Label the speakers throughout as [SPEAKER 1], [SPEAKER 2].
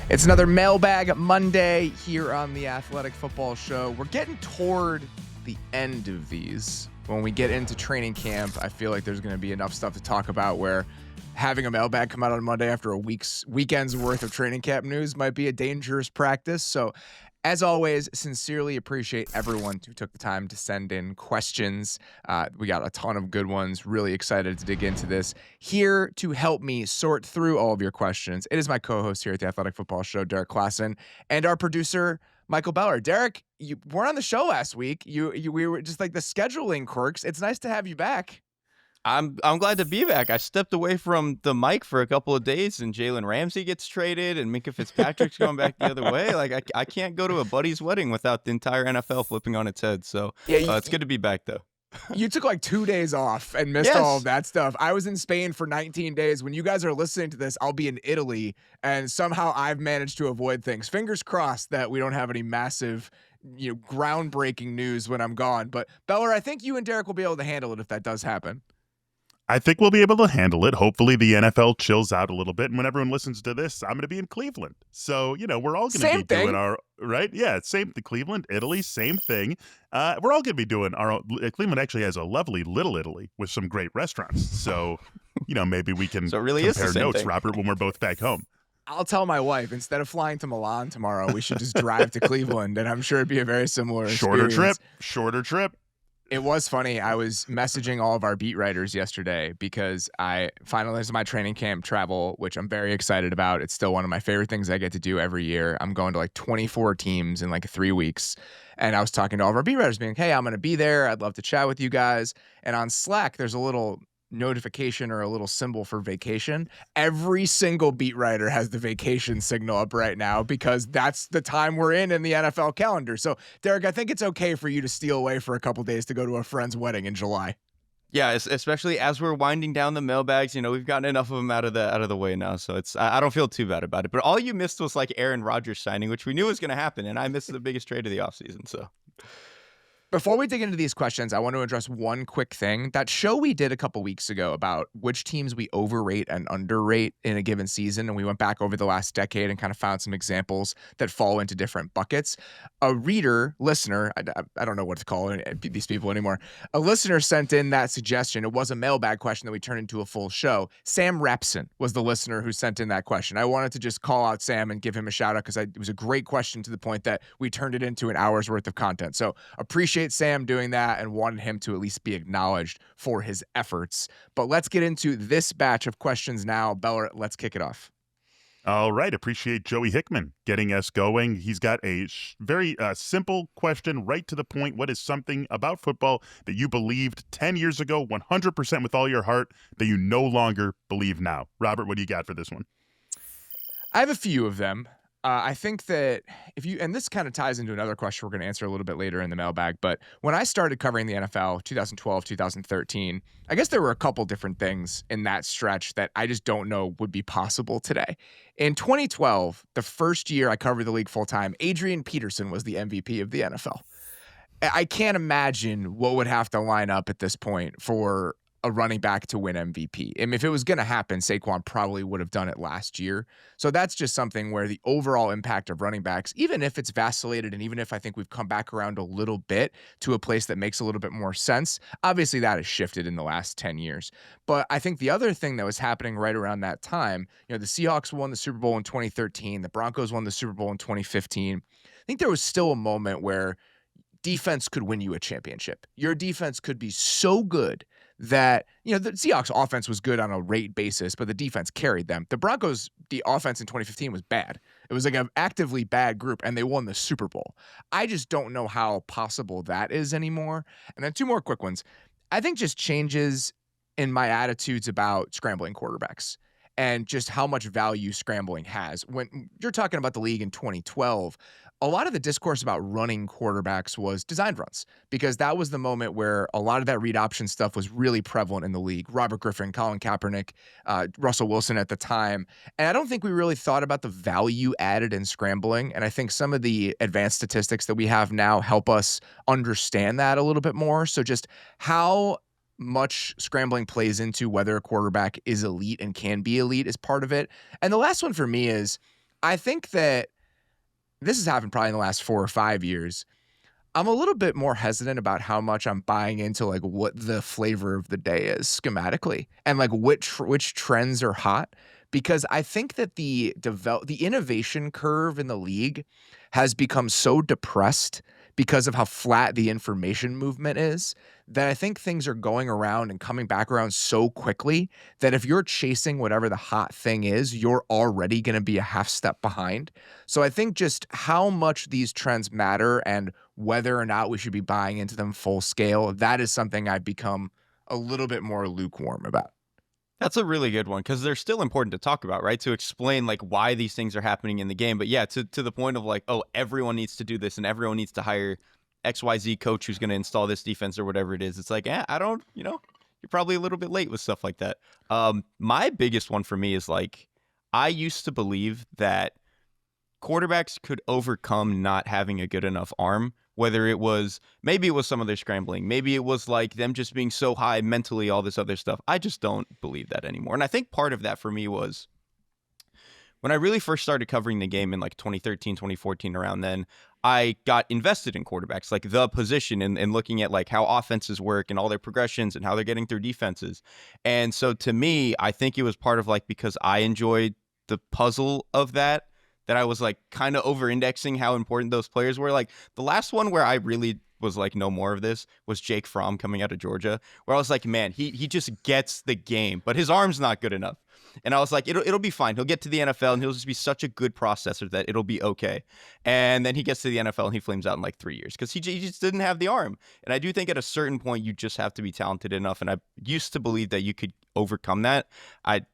[SPEAKER 1] It's another Mailbag Monday here on the Athletic Football Show. We're getting toward the end of these. When we get into training camp, I feel like there's going to be enough stuff to talk about where having a mailbag come out on Monday after a weekend's worth of training camp news might be a dangerous practice. So, as always, sincerely appreciate everyone who took the time to send in questions. We got a ton of good ones. Really excited to dig into this. Here to help me sort through all of your questions, it is my co-host here at the Athletic Football Show, Derrik Klassen, and our producer, Michael Beller. Derrik, you weren't on the show last week. We were just like the scheduling quirks. It's nice to have you back.
[SPEAKER 2] I'm glad to be back. I stepped away from the mic for a couple of days, and Jalen Ramsey gets traded, and Minkah Fitzpatrick's going back the other way. Like I can't go to a buddy's wedding without the entire NFL flipping on its head. So it's good to be back, though.
[SPEAKER 1] You took like 2 days off and missed all of that stuff. I was in Spain for 19 days. When you guys are listening to this, I'll be in Italy, and somehow I've managed to avoid things. Fingers crossed that we don't have any massive, groundbreaking news when I'm gone. But Beller, I think you and Derrik will be able to handle it if that does happen.
[SPEAKER 3] I think we'll be able to handle it. Hopefully the NFL chills out a little bit. And when everyone listens to this, I'm going to be in Cleveland. So, we're all going to be doing our, right? Yeah, same to Cleveland, Italy, same thing. We're all going to be doing our own. Cleveland actually has a lovely little Italy with some great restaurants. So, maybe we can
[SPEAKER 2] so it really
[SPEAKER 3] compare
[SPEAKER 2] is the same
[SPEAKER 3] notes,
[SPEAKER 2] thing.
[SPEAKER 3] Robert, when we're both back home.
[SPEAKER 1] I'll tell my wife, instead of flying to Milan tomorrow, we should just drive to Cleveland. And I'm sure it'd be a very similar experience.
[SPEAKER 3] Shorter trip.
[SPEAKER 1] It was funny. I was messaging all of our beat writers yesterday because I finalized my training camp travel, which I'm very excited about. It's still one of my favorite things I get to do every year. I'm going to like 24 teams in like 3 weeks. And I was talking to all of our beat writers being like, hey, I'm going to be there. I'd love to chat with you guys. And on Slack, there's a little notification or a little symbol for vacation. Every single beat writer has the vacation signal up right now because that's the time we're in the NFL calendar. So, Derrik, I think it's okay for you to steal away for a couple days to go to a friend's wedding in July.
[SPEAKER 2] Yeah, especially as we're winding down the mailbags, we've gotten enough of them out of the way now, so I don't feel too bad about it. But all you missed was like Aaron Rodgers signing, which we knew was going to happen, and I missed the biggest trade of the offseason, so.
[SPEAKER 1] Before we dig into these questions, I want to address one quick thing. That show we did a couple weeks ago about which teams we overrate and underrate in a given season, and we went back over the last decade and kind of found some examples that fall into different buckets. A listener, I don't know what to call these people anymore. A listener sent in that suggestion. It was a mailbag question that we turned into a full show. Sam Repson was the listener who sent in that question. I wanted to just call out Sam and give him a shout out because it was a great question to the point that we turned it into an hour's worth of content. So appreciate Sam doing that and wanted him to at least be acknowledged for his efforts. But let's get into this batch of questions now. Beller, let's kick it off.
[SPEAKER 3] All right. Appreciate Joey Hickman getting us going. He's got a very simple question, right to the point. What is something about football that you believed 10 years ago, 100% with all your heart, that you no longer believe now? Robert, what do you got for this one?
[SPEAKER 1] I have a few of them. I think that and this kind of ties into another question we're going to answer a little bit later in the mailbag, but when I started covering the NFL, 2012, 2013, I guess there were a couple different things in that stretch that I just don't know would be possible today. In 2012, the first year I covered the league full time, Adrian Peterson was the MVP of the NFL. I can't imagine what would have to line up at this point for a running back to win MVP. And if it was going to happen, Saquon probably would have done it last year. So that's just something where the overall impact of running backs, even if it's vacillated and even if I think we've come back around a little bit to a place that makes a little bit more sense, obviously that has shifted in the last 10 years. But I think the other thing that was happening right around that time, the Seahawks won the Super Bowl in 2013, the Broncos won the Super Bowl in 2015. I think there was still a moment where defense could win you a championship. Your defense could be so good that, the Seahawks offense was good on a rate basis, but the defense carried them. The Broncos, the offense in 2015 was bad. It was like an actively bad group, and they won the Super Bowl. I just don't know how possible that is anymore. And then two more quick ones. I think just changes in my attitudes about scrambling quarterbacks and just how much value scrambling has. When you're talking about the league in 2012, a lot of the discourse about running quarterbacks was designed runs because that was the moment where a lot of that read option stuff was really prevalent in the league. Robert Griffin, Colin Kaepernick, Russell Wilson at the time. And I don't think we really thought about the value added in scrambling. And I think some of the advanced statistics that we have now help us understand that a little bit more. So just how much scrambling plays into whether a quarterback is elite and can be elite is part of it. And the last one for me is I think that this has happened probably in the last 4 or 5 years. I'm a little bit more hesitant about how much I'm buying into, like, what the flavor of the day is schematically and, like, which trends are hot, because I think that the innovation curve in the league has become so depressed because of how flat the information movement is, that I think things are going around and coming back around so quickly that if you're chasing whatever the hot thing is, you're already gonna be a half step behind. So I think just how much these trends matter and whether or not we should be buying into them full scale, that is something I've become a little bit more lukewarm about.
[SPEAKER 2] That's a really good one because they're still important to talk about, right? To explain like why these things are happening in the game. But yeah, to the point of like, oh, everyone needs to do this and everyone needs to hire XYZ coach who's going to install this defense or whatever it is. It's like, I don't, you're probably a little bit late with stuff like that. My biggest one for me is like, I used to believe that quarterbacks could overcome not having a good enough arm, whether it was maybe it was some of their scrambling, maybe it was like them just being so high mentally, all this other stuff. I just don't believe that anymore. And I think part of that for me was when I really first started covering the game in like 2013, 2014, around then, I got invested in quarterbacks, like the position and looking at like how offenses work and all their progressions and how they're getting through defenses. And so to me, I think it was part of like because I enjoyed the puzzle of that I was like kind of over indexing how important those players were. Like the last one where I really was like, no more of this was Jake Fromm coming out of Georgia, where I was like, man, he just gets the game, but his arm's not good enough. And I was like, it'll be fine. He'll get to the NFL and he'll just be such a good processor that it'll be okay. And then he gets to the NFL and he flames out in like 3 years because he just didn't have the arm. And I do think at a certain point, you just have to be talented enough. And I used to believe that you could overcome that.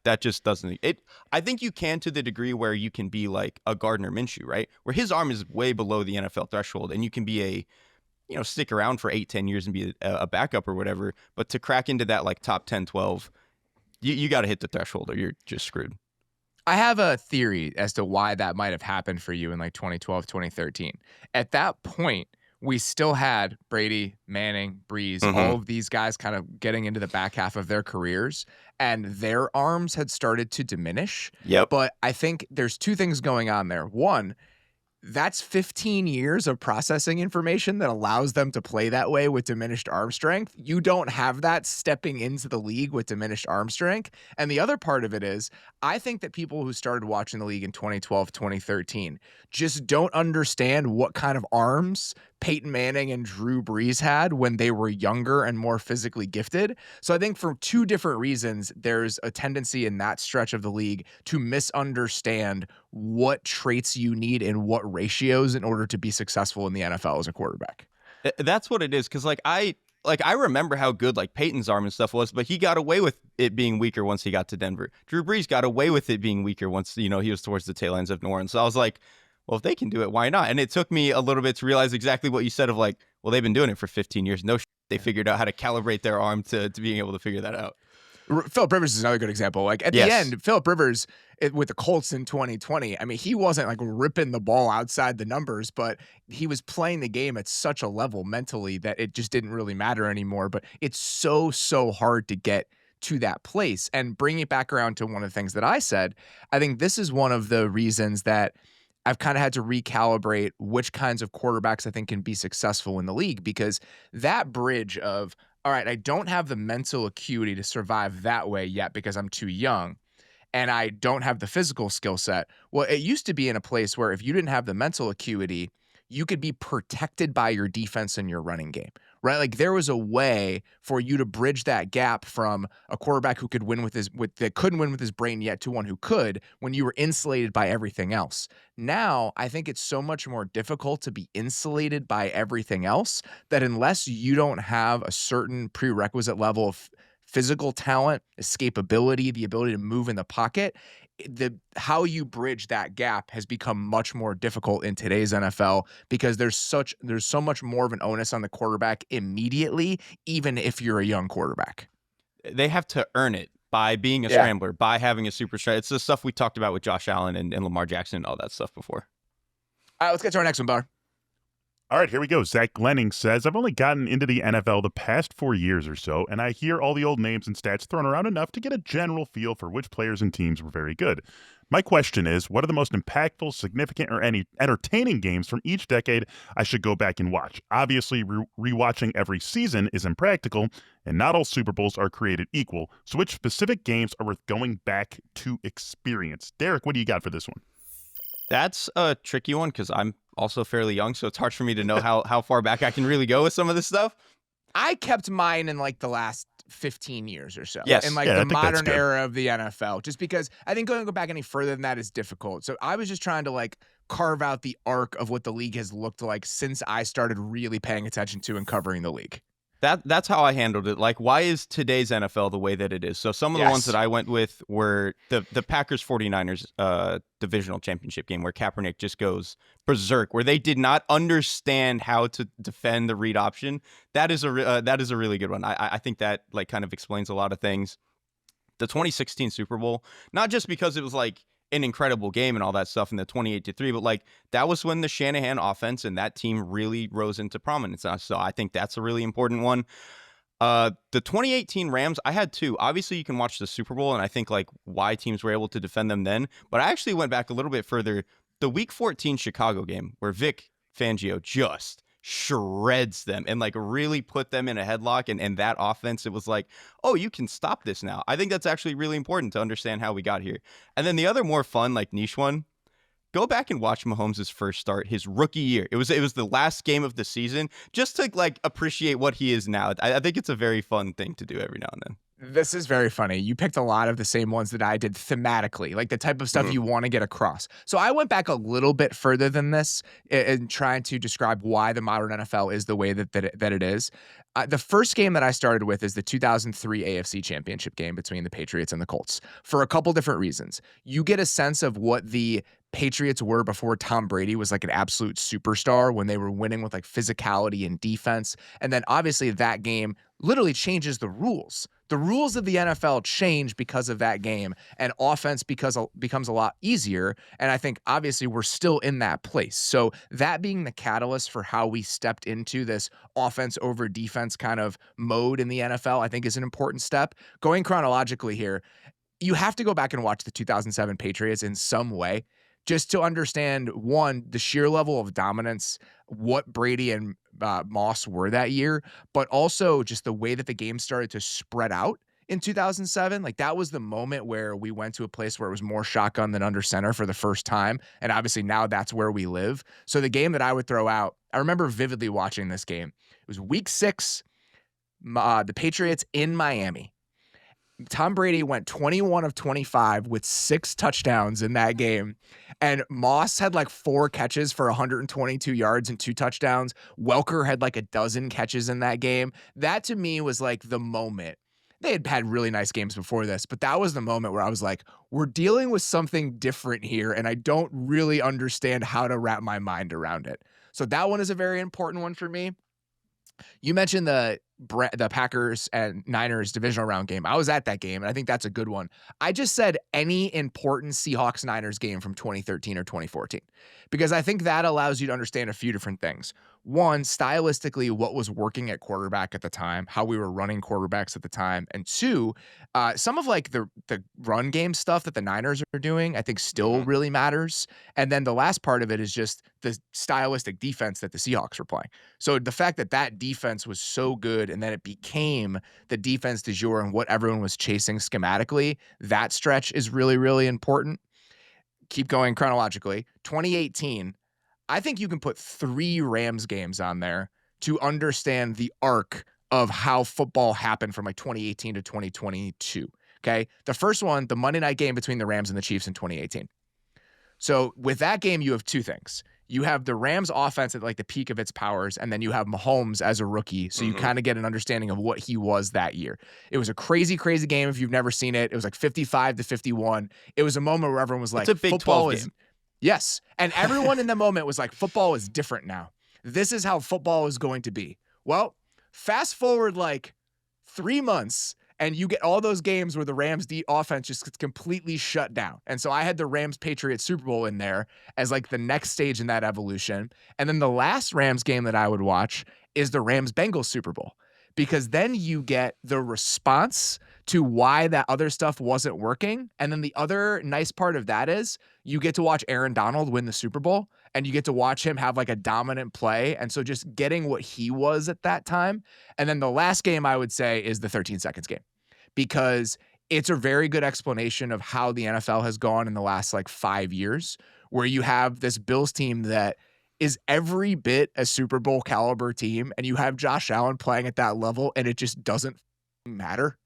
[SPEAKER 2] That just doesn't I think you can to the degree where you can be like a Gardner Minshew, right? Where his arm is way below the NFL threshold and you can be stick around for 8-10 years and be a backup or whatever. But to crack into that like top 10, 12, you got to hit the threshold or you're just screwed.
[SPEAKER 1] I have a theory as to why that might have happened for you in like 2012, 2013. At that point, we still had Brady, Manning, Breeze, all of these guys kind of getting into the back half of their careers, and their arms had started to diminish.
[SPEAKER 2] Yep.
[SPEAKER 1] But I think there's two things going on there. One, that's 15 years of processing information that allows them to play that way with diminished arm strength. You don't have that stepping into the league with diminished arm strength. And the other part of it is, I think that people who started watching the league in 2012, 2013 just don't understand what kind of arms Peyton Manning and Drew Brees had when they were younger and more physically gifted. So I think for two different reasons, there's a tendency in that stretch of the league to misunderstand what traits you need and what ratios in order to be successful in the NFL as a quarterback.
[SPEAKER 2] That's what it is. Cause I remember how good like Peyton's arm and stuff was, but he got away with it being weaker once he got to Denver. Drew Brees got away with it being weaker once, he was towards the tail ends of New Orleans. So I was like, well, if they can do it, why not? And it took me a little bit to realize exactly what you said of like, well, they've been doing it for 15 years. No, they figured out how to calibrate their arm to being able to figure that out.
[SPEAKER 1] Philip Rivers is another good example. Like at the end, Philip Rivers with the Colts in 2020, I mean, he wasn't like ripping the ball outside the numbers, but he was playing the game at such a level mentally that it just didn't really matter anymore. But it's so hard to get to that place. And bringing it back around to one of the things that I said, I think this is one of the reasons that I've kind of had to recalibrate which kinds of quarterbacks I think can be successful in the league, because that bridge of, all right, I don't have the mental acuity to survive that way yet because I'm too young, and I don't have the physical skill set. Well, it used to be in a place where if you didn't have the mental acuity, you could be protected by your defense and your running game, right? Like there was a way for you to bridge that gap from a quarterback who could win that couldn't win with his brain yet to one who could, when you were insulated by everything else. Now, I think it's so much more difficult to be insulated by everything else that unless you don't have a certain prerequisite level of physical talent, escapability, the ability to move in the pocket, how you bridge that gap has become much more difficult in today's NFL because there's so much more of an onus on the quarterback immediately, even if you're a young quarterback.
[SPEAKER 2] They have to earn it by being a scrambler, by having a super strength. It's the stuff we talked about with Josh Allen and Lamar Jackson and all that stuff before.
[SPEAKER 1] All right, let's get to our next one, Bar.
[SPEAKER 3] All right, here we go. Zach Glenning says, I've only gotten into the NFL the past 4 years or so, and I hear all the old names and stats thrown around enough to get a general feel for which players and teams were very good. My question is, what are the most impactful, significant, or any entertaining games from each decade I should go back and watch? Obviously, rewatching every season is impractical, and not all Super Bowls are created equal. So which specific games are worth going back to experience? Derek, what do you got for this one?
[SPEAKER 2] That's a tricky one because I'm also fairly young, so it's hard for me to know how far back I can really go with some of this stuff.
[SPEAKER 1] I kept mine in like the last 15 years or so.
[SPEAKER 2] Yes.
[SPEAKER 1] In like the modern era of the NFL, just because I think going back any further than that is difficult. So I was just trying to like carve out the arc of what the league has looked like since I started really paying attention to and covering the league.
[SPEAKER 2] That's how I handled it. Like, why is today's NFL the way that it is? So some of the ones that I went with were the Packers 49ers divisional championship game where Kaepernick just goes berserk, where they did not understand how to defend the read option. That is a really good one. I think that like kind of explains a lot of things. The 2016 Super Bowl, not just because it was like an incredible game and all that stuff in the 28-3, but like that was when the Shanahan offense and that team really rose into prominence. So I think that's a really important one. The 2018 Rams, I had two. Obviously, you can watch the Super Bowl, and I think like why teams were able to defend them then. But I actually went back a little bit further. The Week 14 Chicago game, where Vic Fangio just shreds them and like really put them in a headlock, and that offense, it was like, oh, you can stop this now. I think that's actually really important to understand how we got here. And then the other more fun, like niche one, go back and watch Mahomes' first start, his rookie year. It was the last game of the season, just to like appreciate what he is now. I think it's a very fun thing to do every now and then.
[SPEAKER 1] This is very funny. You picked a lot of the same ones that I did thematically, like the type of stuff you want to get across. So I went back a little bit further than this in trying to describe why the modern NFL is the way that it is. The first game that I started with is the 2003 AFC Championship game between the Patriots and the Colts for a couple different reasons. You get a sense of what the Patriots were before Tom Brady was like an absolute superstar, when they were winning with like physicality and defense. And then obviously that game literally changes the rules. The rules of the NFL change because of that game, and offense becomes a lot easier. And I think obviously we're still in that place. So that being the catalyst for how we stepped into this offense over defense kind of mode in the NFL, I think is an important step. Going chronologically here, you have to go back and watch the 2007 Patriots in some way, just to understand, one, the sheer level of dominance, what Brady and Moss were that year, but also just the way that the game started to spread out in 2007. Like that was the moment where we went to a place where it was more shotgun than under center for the first time. And obviously now that's where we live. So the game that I would throw out, I remember vividly watching this game. It was week 6, the Patriots in Miami. Tom Brady went 21 of 25 with 6 touchdowns in that game. And Moss had like 4 catches for 122 yards and 2 touchdowns. Welker had like a dozen catches in that game. That to me was like the moment. They had had really nice games before this, but that was the moment where I was like, we're dealing with something different here, and I don't really understand how to wrap my mind around it. So that one is a very important one for me. You mentioned the Packers and Niners divisional round game. I was at that game, and I think that's a good one. I just said any important Seahawks-Niners game from 2013 or 2014, because I think that allows you to understand a few different things. One, stylistically, what was working at quarterback at the time, how we were running quarterbacks at the time. And two, some of like the run game stuff that the Niners are doing, I think still really matters. And then the last part of it is just the stylistic defense that the Seahawks were playing. So the fact that that defense was so good and then it became the defense du jour and what everyone was chasing schematically, that stretch is really, really important. Keep going chronologically. 2018, I think you can put 3 Rams games on there to understand the arc of how football happened from like 2018 to 2022. Okay. The first one, the Monday night game between the Rams and the Chiefs in 2018. So with that game, you have 2 things. You have the Rams offense at like the peak of its powers, and then you have Mahomes as a rookie. So you kind of get an understanding of what he was that year. It was a crazy, crazy game. If you've never seen it, it was like 55-51. It was a moment where everyone was like,
[SPEAKER 2] it's a big
[SPEAKER 1] football
[SPEAKER 2] 12
[SPEAKER 1] is
[SPEAKER 2] game.
[SPEAKER 1] Yes. And everyone in the moment was like, football is different now. This is how football is going to be. Well, fast forward like 3 months, And you get all those games where the Rams offense just gets completely shut down. And so I had the Rams Patriots Super Bowl in there as like the next stage in that evolution. And then the last Rams game that I would watch is the Rams Bengals Super Bowl, because then you get the response to why that other stuff wasn't working. And then the other nice part of that is you get to watch Aaron Donald win the Super Bowl, and you get to watch him have like a dominant play. And so just getting what he was at that time. And then the last game I would say is the 13 seconds game, because it's a very good explanation of how the NFL has gone in the last like 5 years, where you have this Bills team that is every bit a Super Bowl caliber team, and you have Josh Allen playing at that level, and it just doesn't matter.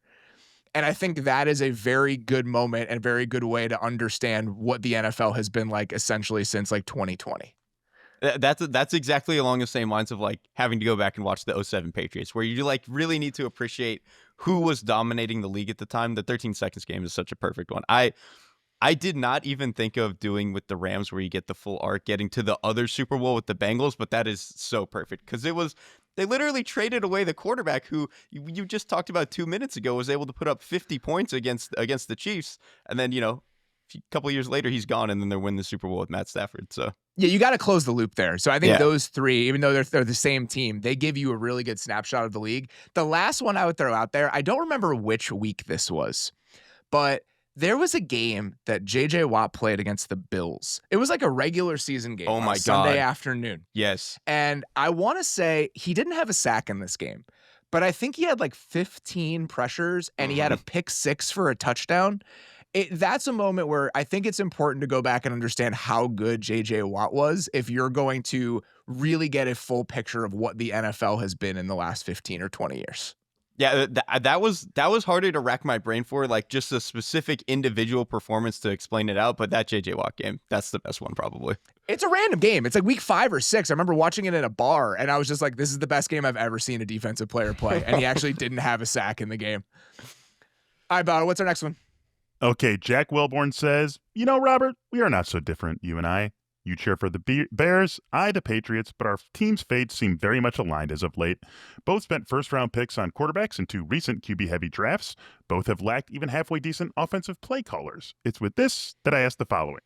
[SPEAKER 1] And I think that is a very good moment and very good way to understand what the NFL has been like essentially since like 2020.
[SPEAKER 2] That's exactly along the same lines of like having to go back and watch the 2007 Patriots, where you like really need to appreciate who was dominating the league at the time. The 13 seconds game is such a perfect one. I did not even think of doing with the Rams where you get the full arc, getting to the other Super Bowl with the Bengals, but that is so perfect because they literally traded away the quarterback who you just talked about 2 minutes ago was able to put up 50 points against the Chiefs, and then a couple of years later he's gone, and then they win the Super Bowl with Matt Stafford. So
[SPEAKER 1] yeah, you got to close the loop there. So I think those three, even though they're the same team, they give you a really good snapshot of the league. The last one I would throw out there, I don't remember which week this was, but there was a game that J.J. Watt played against the Bills. It was like a regular season game on a Sunday afternoon.
[SPEAKER 2] Yes.
[SPEAKER 1] And I want to say he didn't have a sack in this game, but I think he had like 15 pressures and he had a pick six for a touchdown. That's a moment where I think it's important to go back and understand how good J.J. Watt was if you're going to really get a full picture of what the NFL has been in the last 15 or 20 years.
[SPEAKER 2] Yeah, that was harder to rack my brain for, like just a specific individual performance to explain it out. But that J.J. Watt game, that's the best one probably.
[SPEAKER 1] It's a random game. It's like week 5 or 6. I remember watching it in a bar, and I was just like, this is the best game I've ever seen a defensive player play. And he actually didn't have a sack in the game. All right, Bottle, what's our next one?
[SPEAKER 3] Okay, Jack Wilborn says, Robert, we are not so different, you and I. You cheer for the Bears, I the Patriots, but our team's fates seem very much aligned as of late. Both spent first-round picks on quarterbacks in 2 recent QB-heavy drafts. Both have lacked even halfway decent offensive play callers. It's with this that I ask the following.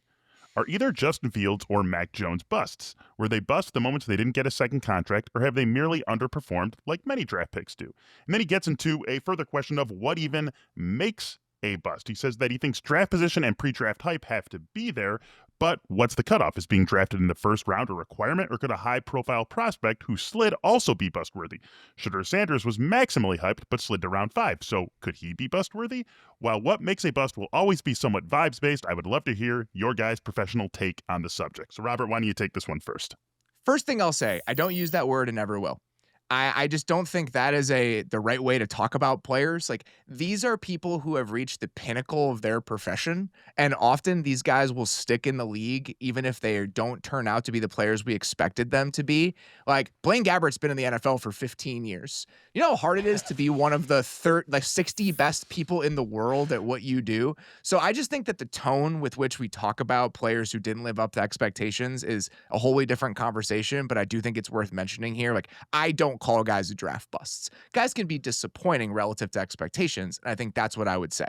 [SPEAKER 3] Are either Justin Fields or Mac Jones busts? Were they bust the moment they didn't get a second contract, or have they merely underperformed like many draft picks do? And then he gets into a further question of what even makes a bust. He says that he thinks draft position and pre-draft hype have to be there, but what's the cutoff? Is being drafted in the first round a requirement, or could a high-profile prospect who slid also be bust-worthy? Shedeur Sanders was maximally hyped, but slid to round 5, so could he be bust-worthy? While what makes a bust will always be somewhat vibes-based, I would love to hear your guys' professional take on the subject. So, Robert, why don't you take this one first?
[SPEAKER 1] First thing I'll say, I don't use that word and never will. I just don't think that is the right way to talk about players. Like, these are people who have reached the pinnacle of their profession, and often these guys will stick in the league even if they don't turn out to be the players we expected them to be. Like, Blaine Gabbert's been in the NFL for 15 years. You know how hard it is to be one of the 60 best people in the world at what you do? So I just think that the tone with which we talk about players who didn't live up to expectations is a wholly different conversation, but I do think it's worth mentioning here. Like, I don't call guys who draft busts. Guys can be disappointing relative to expectations, and I think that's what I would say.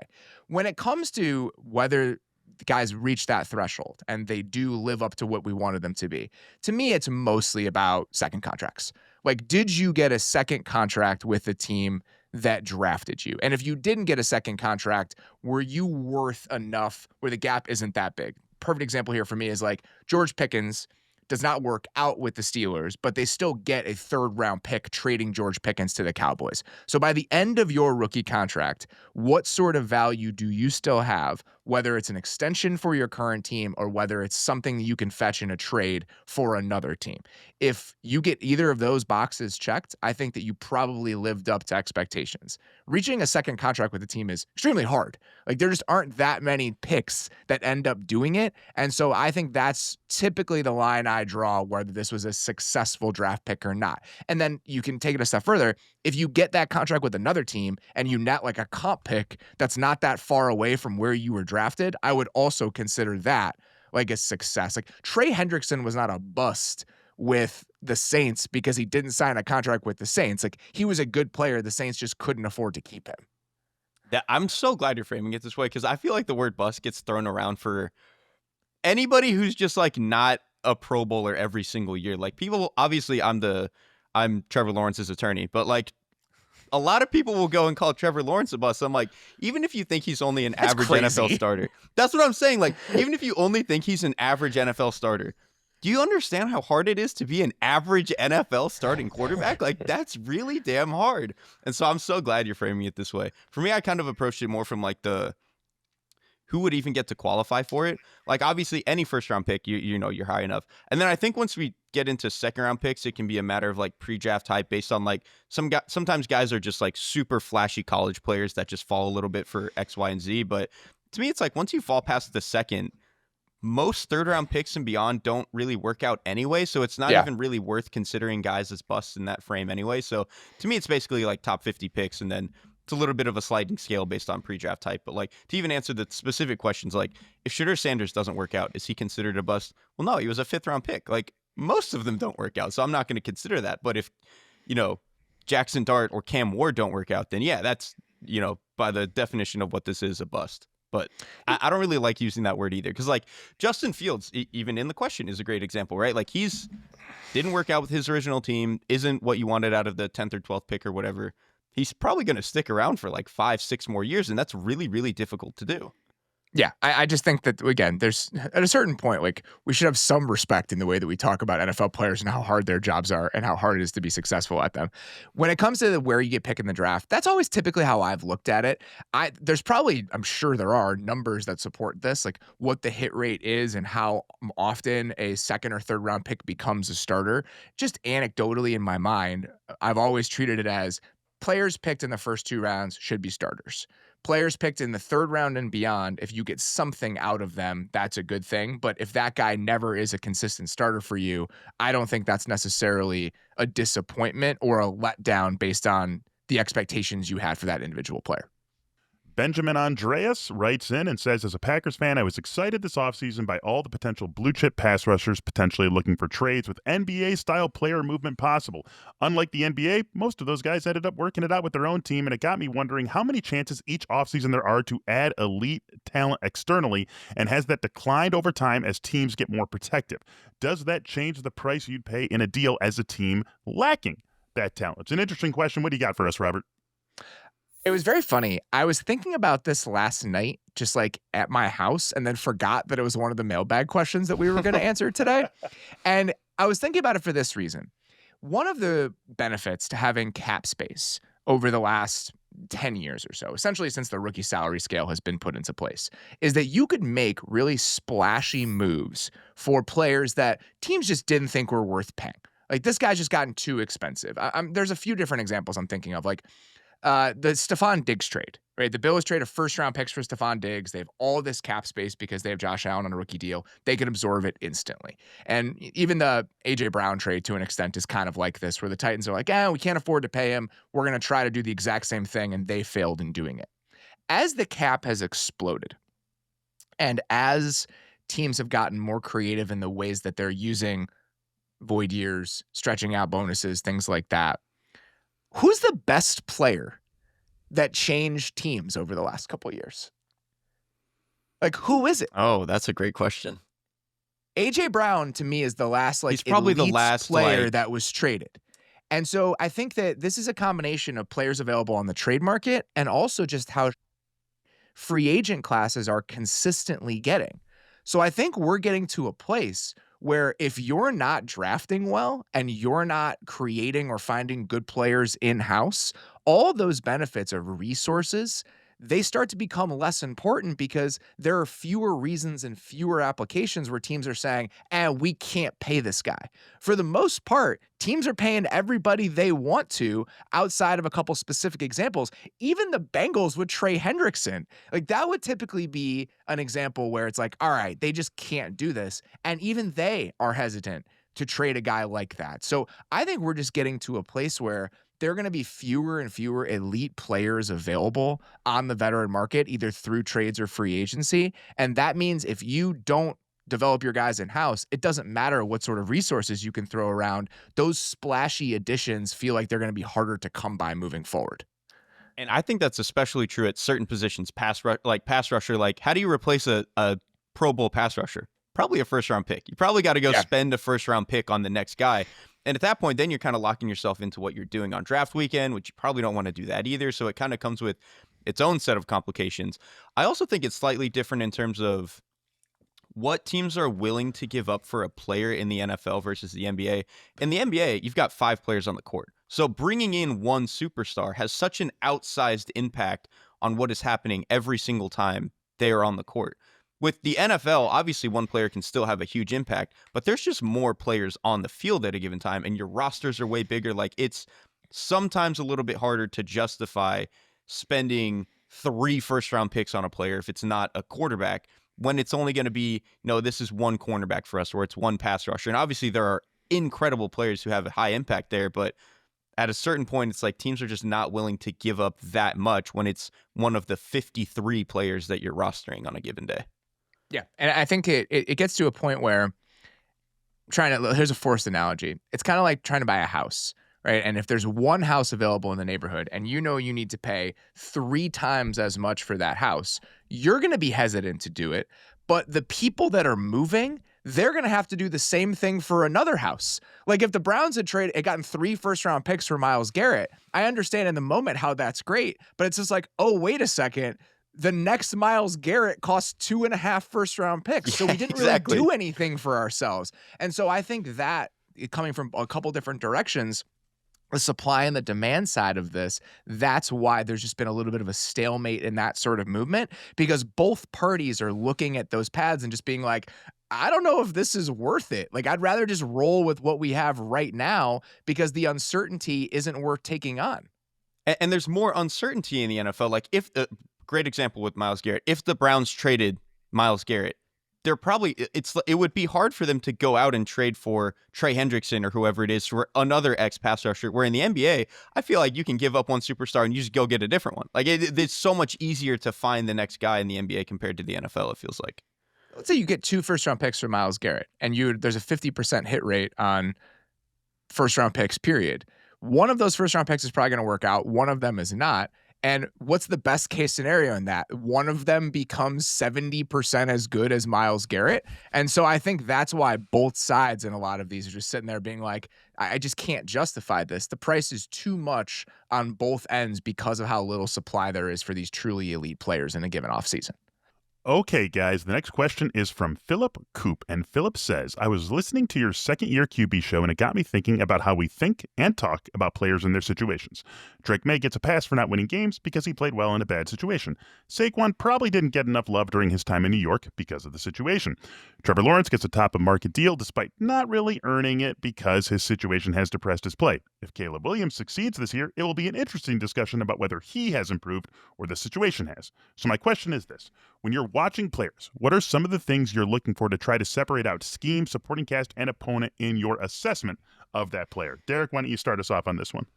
[SPEAKER 1] When it comes to whether the guys reach that threshold and they do live up to what we wanted them to be, to me, it's mostly about second contracts. Like, did you get a second contract with the team that drafted you? And if you didn't get a second contract, were you worth enough where the gap isn't that big? Perfect example here for me is like George Pickens does not work out with the Steelers, but they still get a 3rd round pick trading George Pickens to the Cowboys. So by the end of your rookie contract, what sort of value do you still have, whether it's an extension for your current team or whether it's something that you can fetch in a trade for another team? If you get either of those boxes checked, I think that you probably lived up to expectations. Reaching a second contract with the team is extremely hard. Like, there just aren't that many picks that end up doing it. And so I think that's typically the line I draw, whether this was a successful draft pick or not. And then you can take it a step further. If you get that contract with another team and you net like a comp pick that's not that far away from where you were drafted, I would also consider that like a success. Like, Trey Hendrickson was not a bust with the Saints because he didn't sign a contract with the Saints. Like, he was a good player. The Saints just couldn't afford to keep him.
[SPEAKER 2] Yeah, I'm so glad you're framing it this way because I feel like the word bust gets thrown around for anybody who's just like not a Pro Bowler every single year. Like people, obviously, I'm Trevor Lawrence's attorney, but like a lot of people will go and call Trevor Lawrence a bust. I'm like, even if you think he's only an
[SPEAKER 1] That's
[SPEAKER 2] average NFL
[SPEAKER 1] crazy.
[SPEAKER 2] starter, that's what I'm saying. Like, even if you only think he's an average NFL starter, do you understand how hard it is to be an average NFL starting quarterback? Like, that's really damn hard. And so I'm so glad you're framing it this way. For me, I kind of approached it more from like the who would even get to qualify for it. Like, obviously, any first round pick, you know, you're high enough. And then I think once we get into second round picks, it can be a matter of like pre-draft hype based on like sometimes guys are just like super flashy college players that just fall a little bit for X, Y, and Z. But to me, it's like once you fall past the second, most third round picks and beyond don't really work out anyway. So it's not even really worth considering guys as busts in that frame anyway. So to me, it's basically like top 50 picks. And then it's a little bit of a sliding scale based on pre-draft type. But like to even answer the specific questions, like if Shedeur Sanders doesn't work out, is he considered a bust? Well, no, he was a 5th round pick. Like most of them don't work out. So I'm not going to consider that. But if, you know, Jackson Dart or Cam Ward don't work out, then yeah, that's, you know, by the definition of what this is, a bust. But I don't really like using that word either because, like, Justin Fields, even in the question, is a great example, right? Like, he's didn't work out with his original team, isn't what you wanted out of the 10th or 12th pick or whatever. He's probably going to stick around for like 5-6 more years, and that's really, really difficult to do.
[SPEAKER 1] Yeah, I just think that, again, there's at a certain point, like, we should have some respect in the way that we talk about NFL players and how hard their jobs are and how hard it is to be successful at them. When it comes to where you get picked in the draft, that's always typically how I've looked at it. There's probably, I'm sure there are numbers that support this, like what the hit rate is and how often a second or third round pick becomes a starter. Just anecdotally in my mind, I've always treated it as players picked in the first 2 rounds should be starters. Players picked in the 3rd round and beyond, if you get something out of them, that's a good thing. But if that guy never is a consistent starter for you, I don't think that's necessarily a disappointment or a letdown based on the expectations you had for that individual player.
[SPEAKER 3] Benjamin Andreas writes in and says, as a Packers fan, I was excited this offseason by all the potential blue-chip pass rushers potentially looking for trades with NBA-style player movement possible. Unlike the NBA, most of those guys ended up working it out with their own team, and it got me wondering how many chances each offseason there are to add elite talent externally, and has that declined over time as teams get more protective? Does that change the price you'd pay in a deal as a team lacking that talent? It's an interesting question. What do you got for us, Robert?
[SPEAKER 1] It was very funny. I was thinking about this last night, just like at my house, and then forgot that it was one of the mailbag questions that we were going to answer today. And I was thinking about it for this reason. One of the benefits to having cap space over the last 10 years or so, essentially since the rookie salary scale has been put into place, is that you could make really splashy moves for players that teams just didn't think were worth paying. Like, this guy's just gotten too expensive. There's a few different examples I'm thinking of, like the Stephon Diggs trade, right? The Bills trade a 1st-round picks for Stephon Diggs. They have all this cap space because they have Josh Allen on a rookie deal. They can absorb it instantly. And even the A.J. Brown trade, to an extent, is kind of like this, where the Titans are like, we can't afford to pay him. We're going to try to do the exact same thing, and they failed in doing it. As the cap has exploded, and as teams have gotten more creative in the ways that they're using void years, stretching out bonuses, things like that, who's the best player that changed teams over the last couple of years? Like, who is it?
[SPEAKER 2] Oh, that's a great question.
[SPEAKER 1] A.J. Brown, to me, is the last, like,
[SPEAKER 2] he's probably the last
[SPEAKER 1] player that was traded. And so I think that this is a combination of players available on the trade market and also just how free agent classes are consistently getting. So I think we're getting to a place where if you're not drafting well and you're not creating or finding good players in-house, all those benefits of resources, they start to become less important because there are fewer reasons and fewer applications where teams are saying, we can't pay this guy. For the most part, teams are paying everybody they want to outside of a couple specific examples. Even the Bengals with Trey Hendrickson, like, that would typically be an example where it's like, all right, they just can't do this. And even they are hesitant to trade a guy like that. So I think we're just getting to a place where there are going to be fewer and fewer elite players available on the veteran market, either through trades or free agency. And that means if you don't develop your guys in-house, it doesn't matter what sort of resources you can throw around. Those splashy additions feel like they're going to be harder to come by moving forward.
[SPEAKER 2] And I think that's especially true at certain positions, pass rusher. Like, how do you replace a Pro Bowl pass rusher? Probably a first-round pick. You probably got to go spend a first-round pick on the next guy. And at that point, then you're kind of locking yourself into what you're doing on draft weekend, which you probably don't want to do that either. So it kind of comes with its own set of complications. I also think it's slightly different in terms of what teams are willing to give up for a player in the NFL versus the NBA. In the NBA, you've got 5 players on the court. So bringing in one superstar has such an outsized impact on what is happening every single time they are on the court. With the NFL, obviously one player can still have a huge impact, but there's just more players on the field at a given time, and your rosters are way bigger. Like, it's sometimes a little bit harder to justify spending 3 first-round picks on a player if it's not a quarterback, when it's only going to be, this is one cornerback for us, or it's one pass rusher. And obviously there are incredible players who have a high impact there, but at a certain point, it's like teams are just not willing to give up that much when it's one of the 53 players that you're rostering on a given day.
[SPEAKER 1] Yeah, and I think it gets to a point where here's a forced analogy. It's kind of like trying to buy a house, right? And if there's one house available in the neighborhood and you need to pay 3 times as much for that house, you're going to be hesitant to do it. But the people that are moving, they're going to have to do the same thing for another house. Like, if the Browns had gotten 3 first-round picks for Myles Garrett, I understand in the moment how that's great, but it's just like, oh, wait a second. The next Myles Garrett costs 2.5 first-round picks. So we didn't really do anything for ourselves. And so I think that, coming from a couple different directions, the supply and the demand side of this, that's why there's just been a little bit of a stalemate in that sort of movement, because both parties are looking at those pads and just being like, I don't know if this is worth it. Like, I'd rather just roll with what we have right now because the uncertainty isn't worth taking on.
[SPEAKER 2] And there's more uncertainty in the NFL. Like, great example with Myles Garrett. If the Browns traded Myles Garrett, it would be hard for them to go out and trade for Trey Hendrickson or whoever it is for another ex-pass rusher. Where in the NBA, I feel like you can give up one superstar and you just go get a different one. Like, it's so much easier to find the next guy in the NBA compared to the NFL, it feels like.
[SPEAKER 1] Let's say you get 2 first-round picks for Myles Garrett, and there's a 50% hit rate on first-round picks, period. One of those first-round picks is probably going to work out. One of them is not. And what's the best case scenario in that? One of them becomes 70% as good as Myles Garrett. And so I think that's why both sides in a lot of these are just sitting there being like, I just can't justify this. The price is too much on both ends because of how little supply there is for these truly elite players in a given offseason.
[SPEAKER 3] Okay, guys, the next question is from Philip Coop, and Philip says, I was listening to your second-year QB show, and it got me thinking about how we think and talk about players and their situations. Drake May gets a pass for not winning games because he played well in a bad situation. Saquon probably didn't get enough love during his time in New York because of the situation. Trevor Lawrence gets a top-of-market deal despite not really earning it because his situation has depressed his play. If Caleb Williams succeeds this year, it will be an interesting discussion about whether he has improved or the situation has. So my question is this. When you're watching players, what are some of the things you're looking for to try to separate out scheme, supporting cast, and opponent in your assessment of that player? Derek, why don't you start us off on this one?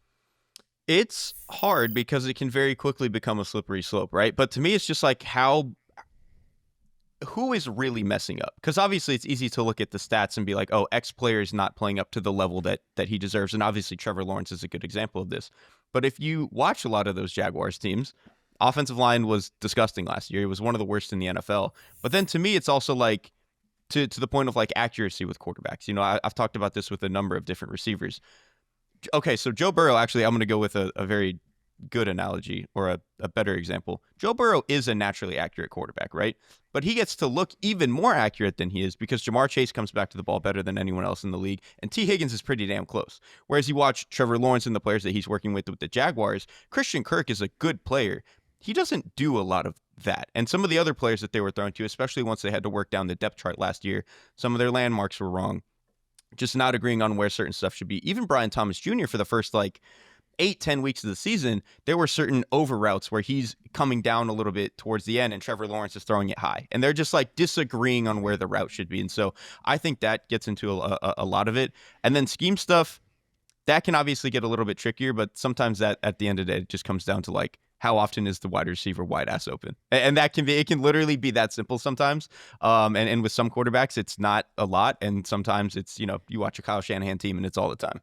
[SPEAKER 2] It's hard because it can very quickly become a slippery slope, right? But to me, it's just like who is really messing up? Because obviously it's easy to look at the stats and be like, oh, X player is not playing up to the level that he deserves. And obviously Trevor Lawrence is a good example of this. But if you watch a lot of those Jaguars teams, offensive line was disgusting last year. It was one of the worst in the NFL. But then to me, it's also like to the point of like accuracy with quarterbacks. I've talked about this with a number of different receivers. Okay, so Joe Burrow, actually, I'm going to go with a very good analogy or a better example. Joe Burrow is a naturally accurate quarterback, right? But he gets to look even more accurate than he is because Jamar Chase comes back to the ball better than anyone else in the league, and T. Higgins is pretty damn close. Whereas you watch Trevor Lawrence and the players that he's working with the Jaguars, Christian Kirk is a good player. He doesn't do a lot of that. And some of the other players that they were thrown to, especially once they had to work down the depth chart last year, some of their landmarks were wrong. Just not agreeing on where certain stuff should be. Even Brian Thomas Jr. for the first 8-10 weeks of the season, there were certain over routes where he's coming down a little bit towards the end and Trevor Lawrence is throwing it high. And they're just disagreeing on where the route should be. And so I think that gets into a lot of it. And then scheme stuff, that can obviously get a little bit trickier, but sometimes that at the end of the day, it just comes down to how often is the wide receiver wide ass open? And it can literally be that simple sometimes. And with some quarterbacks, it's not a lot. And sometimes it's, you watch a Kyle Shanahan team and it's all the time.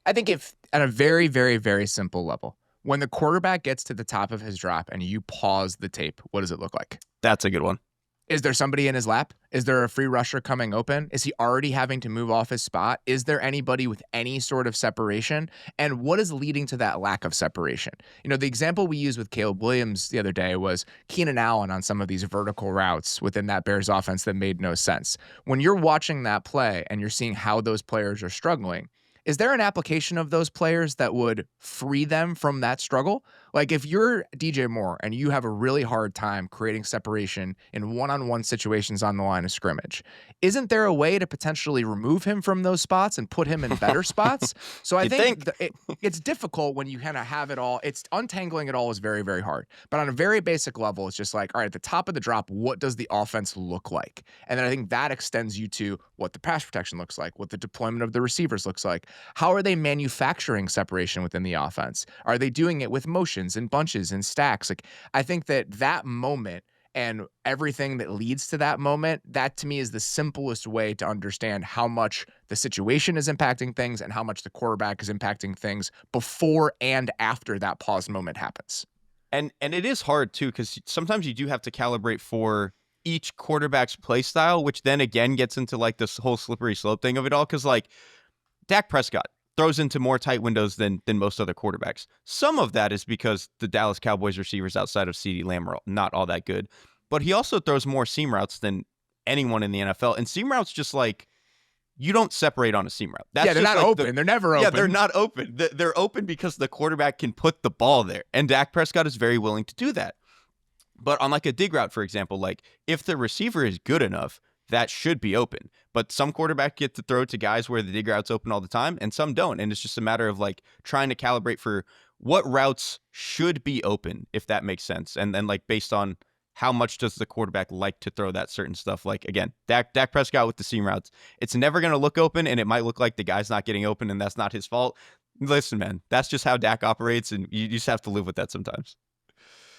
[SPEAKER 1] I think if at a very, very, very simple level, When the quarterback gets to the top of his drop and you pause the tape, what does it look like?
[SPEAKER 2] That's a good one.
[SPEAKER 1] Is there somebody in his lap? Is there a free rusher coming open? Is he already having to move off his spot? Is there anybody with any sort of separation? And what is leading to that lack of separation? You know, the example we used with Caleb Williams the other day was Keenan Allen on some of these vertical routes within that Bears offense that made no sense. When you're watching that play and you're seeing how those players are struggling, is there an application of those players that would free them from that struggle? Like if you're DJ Moore and you have a really hard time creating separation in one-on-one situations on the line of scrimmage, isn't there a way to potentially remove him from those spots and put him in better spots? So I think it's difficult when you kind of have it all. It's untangling it all is very, very hard. But on a very basic level, it's just like, all right, at the top of the drop, what does the offense look like? And then I think that extends you to what the pass protection looks like, what the deployment of the receivers looks like. How are they manufacturing separation within the offense? Are they doing it with motions and bunches and stacks? Like, I think that moment and everything that leads to that moment, that to me is the simplest way to understand how much the situation is impacting things and how much the quarterback is impacting things before and after that pause moment happens.
[SPEAKER 2] And it is hard too, because sometimes you do have to calibrate for each quarterback's play style, which then again gets into like this whole slippery slope thing of it all. Because like Dak Prescott throws into more tight windows than most other quarterbacks. Some of that is because the Dallas Cowboys receivers outside of CeeDee Lamb are not all that good. But he also throws more seam routes than anyone in the NFL. And seam routes just like, you don't separate on a seam route.
[SPEAKER 1] They're not like open. They're never open.
[SPEAKER 2] Yeah, they're not open. They're open because the quarterback can put the ball there. And Dak Prescott is very willing to do that. But on like a dig route, for example, like if the receiver is good enough, that should be open. But some quarterbacks get to throw to guys where the dig route's open all the time, and some don't. And it's just a matter of like trying to calibrate for what routes should be open, if that makes sense. And then like based on how much does the quarterback like to throw that certain stuff. Like again, Dak Prescott with the seam routes, it's never going to look open, and it might look like the guy's not getting open, and that's not his fault. Listen, man, that's just how Dak operates, and you just have to live with that sometimes.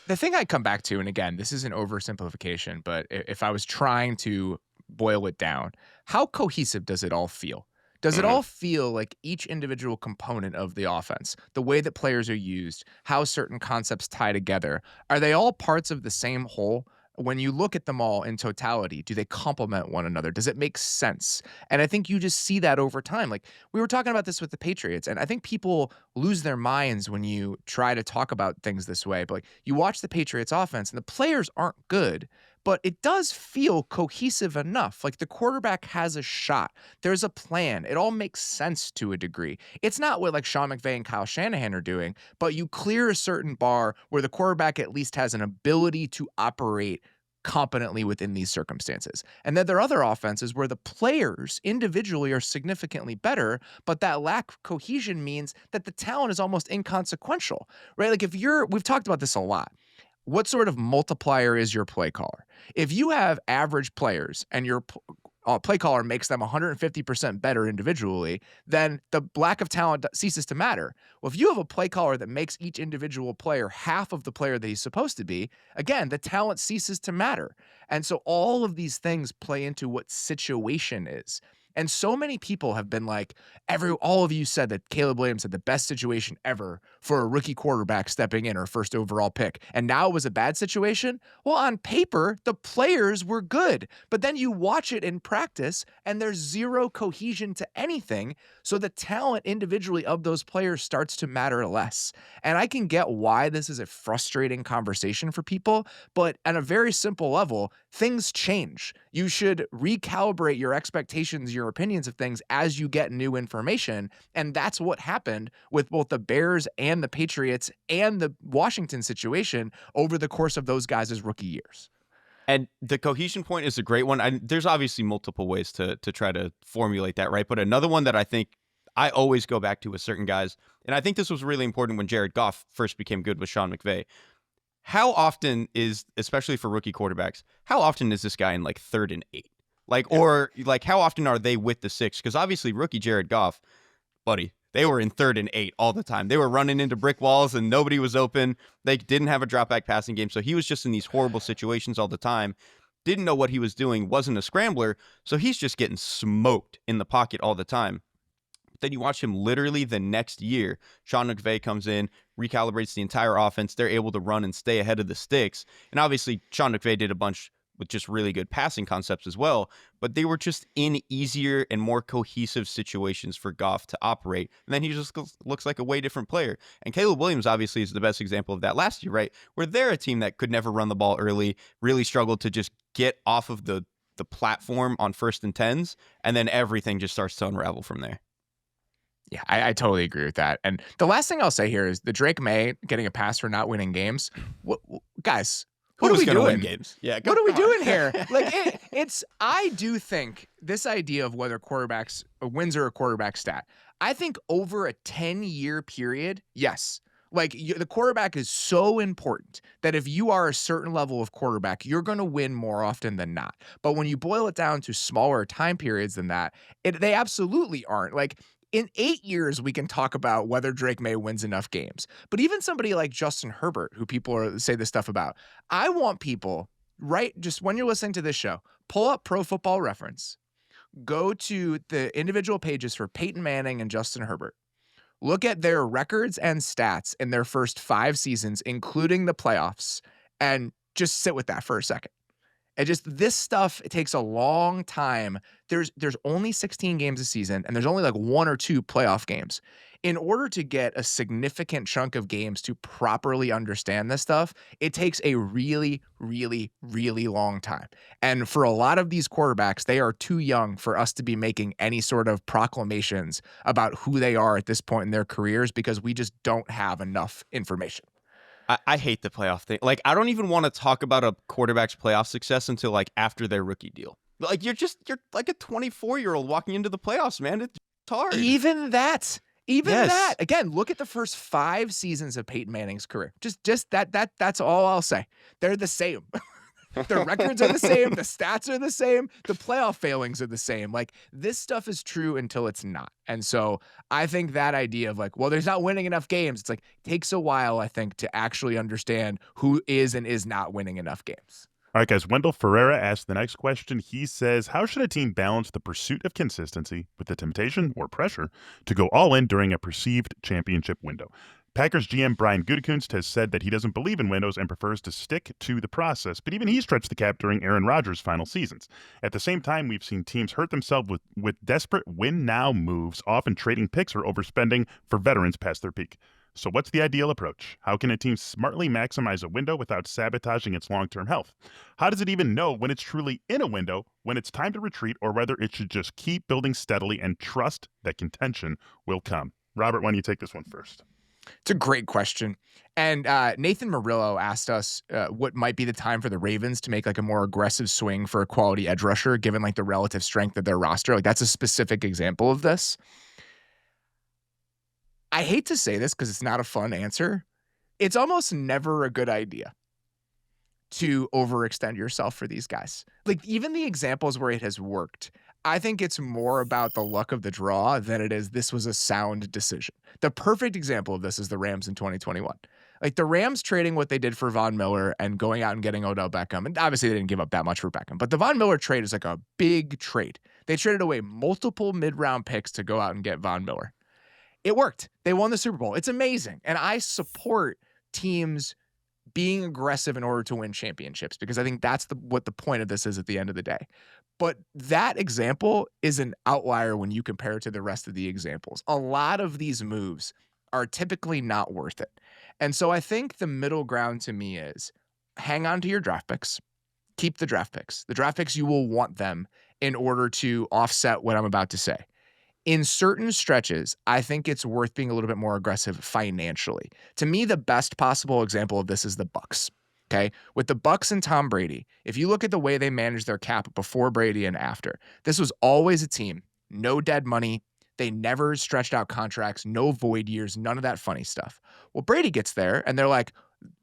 [SPEAKER 1] The thing I come back to, and again, this is an oversimplification, but if I was trying to boil it down, how cohesive does it all feel? Does it all feel like each individual component of the offense, the way that players are used, how certain concepts tie together, are they all parts of the same whole? When you look at them all in totality, do they complement one another? Does it make sense? And I think you just see that over time. Like we were talking about this with the Patriots, and I think people lose their minds when you try to talk about things this way. But like you watch the Patriots offense and the players aren't good, but it does feel cohesive enough. Like the quarterback has a shot. There's a plan. It all makes sense to a degree. It's not what like Sean McVay and Kyle Shanahan are doing, but you clear a certain bar where the quarterback at least has an ability to operate competently within these circumstances. And then there are other offenses where the players individually are significantly better, but that lack of cohesion means that the talent is almost inconsequential, right? Like we've talked about this a lot. What sort of multiplier is your play caller? If you have average players and your play caller makes them 150% better individually, then the lack of talent ceases to matter. Well, if you have a play caller that makes each individual player half of the player that he's supposed to be, again, the talent ceases to matter. And so all of these things play into what situation is. And so many people have been like, all of you said that Caleb Williams had the best situation ever for a rookie quarterback stepping in or first overall pick. And now it was a bad situation. Well, on paper, the players were good, but then you watch it in practice and there's zero cohesion to anything. So the talent individually of those players starts to matter less. And I can get why this is a frustrating conversation for people, but at a very simple level, things change. You should recalibrate your expectations, your opinions of things as you get new information. And that's what happened with both the Bears and the Patriots and the Washington situation over the course of those guys' rookie years.
[SPEAKER 2] And the cohesion point is a great one. There's obviously multiple ways to try to formulate that, right? But another one that I think I always go back to with certain guys, and I think this was really important when Jared Goff first became good with Sean McVay. How often is, especially for rookie quarterbacks, how often is this guy in like 3rd and 8? Like, or like, how often are they with the 6? Because obviously rookie Jared Goff, buddy, they were in 3rd and 8 all the time. They were running into brick walls and nobody was open. They didn't have a drop back passing game. So he was just in these horrible situations all the time. Didn't know what he was doing, wasn't a scrambler. So he's just getting smoked in the pocket all the time. Then you watch him literally the next year. Sean McVay comes in, recalibrates the entire offense. They're able to run and stay ahead of the sticks. And obviously, Sean McVay did a bunch with just really good passing concepts as well. But they were just in easier and more cohesive situations for Goff to operate. And then he just looks like a way different player. And Caleb Williams obviously is the best example of that last year, right? Where they're a team that could never run the ball early, really struggled to just get off of the platform on 1st and 10s, and then everything just starts to unravel from there.
[SPEAKER 1] Yeah, I totally agree with that. And the last thing I'll say here is the Drake May getting a pass for not winning games. Guys, what are we doing?
[SPEAKER 2] Win games? Yeah,
[SPEAKER 1] what are we doing here? Like I do think this idea of whether wins are a quarterback stat. I think over a 10-year period, yes. Like the quarterback is so important that if you are a certain level of quarterback, you're going to win more often than not. But when you boil it down to smaller time periods than that, they absolutely aren't. Like in 8 years, we can talk about whether Drake May wins enough games. But even somebody like Justin Herbert, who people say this stuff about, I want people, right, just when you're listening to this show, pull up Pro Football Reference, go to the individual pages for Peyton Manning and Justin Herbert. Look at their records and stats in their first 5 seasons, including the playoffs, and just sit with that for a second. And just this stuff, it takes a long time. There's only 16 games a season, and there's only like 1 or 2 playoff games. In order to get a significant chunk of games to properly understand this stuff, it takes a really, really, really long time. And for a lot of these quarterbacks, they are too young for us to be making any sort of proclamations about who they are at this point in their careers because we just don't have enough information.
[SPEAKER 2] I hate the playoff thing. Like, I don't even want to talk about a quarterback's playoff success until like after their rookie deal. Like, you're like a 24-year-old walking into the playoffs, man. It's hard.
[SPEAKER 1] Even that. Again, look at the first 5 seasons of Peyton Manning's career. Just that's all I'll say. They're the same. The records are the same. The stats are the same. The playoff failings are the same. Like, this stuff is true until it's not. And so I think that idea of like, well, there's not winning enough games. It's like, it takes a while, I think, to actually understand who is and is not winning enough games.
[SPEAKER 3] All right, guys. Wendell Ferreira asked the next question. He says, how should a team balance the pursuit of consistency with the temptation or pressure to go all in during a perceived championship window? Packers GM Brian Gutekunst has said that he doesn't believe in windows and prefers to stick to the process, but even he stretched the cap during Aaron Rodgers' final seasons. At the same time, we've seen teams hurt themselves with desperate win-now moves, often trading picks or overspending for veterans past their peak. So what's the ideal approach? How can a team smartly maximize a window without sabotaging its long-term health? How does it even know when it's truly in a window, when it's time to retreat, or whether it should just keep building steadily and trust that contention will come? Robert, why don't you take this one first?
[SPEAKER 1] It's a great question. And Nathan Murillo asked us what might be the time for the Ravens to make like a more aggressive swing for a quality edge rusher, given like the relative strength of their roster. Like, that's a specific example of this. I hate to say this because it's not a fun answer. It's almost never a good idea to overextend yourself for these guys. Like, even the examples where it has worked, I think it's more about the luck of the draw than it is this was a sound decision. The perfect example of this is the Rams in 2021. Like, the Rams trading what they did for Von Miller and going out and getting Odell Beckham. And obviously they didn't give up that much for Beckham, but the Von Miller trade is like a big trade. They traded away multiple mid-round picks to go out and get Von Miller. It worked. They won the Super Bowl. It's amazing. And I support teams being aggressive in order to win championships because I think that's what the point of this is at the end of the day. But that example is an outlier when you compare it to the rest of the examples. A lot of these moves are typically not worth it. And so I think the middle ground to me is hang on to your draft picks. Keep the draft picks. The draft picks, you will want them in order to offset what I'm about to say. In certain stretches, I think it's worth being a little bit more aggressive financially. To me, the best possible example of this is the Bucs. Okay, with the Bucs and Tom Brady, if you look at the way they managed their cap before Brady and after, this was always a team, no dead money. They never stretched out contracts, no void years, none of that funny stuff. Well, Brady gets there and they're like,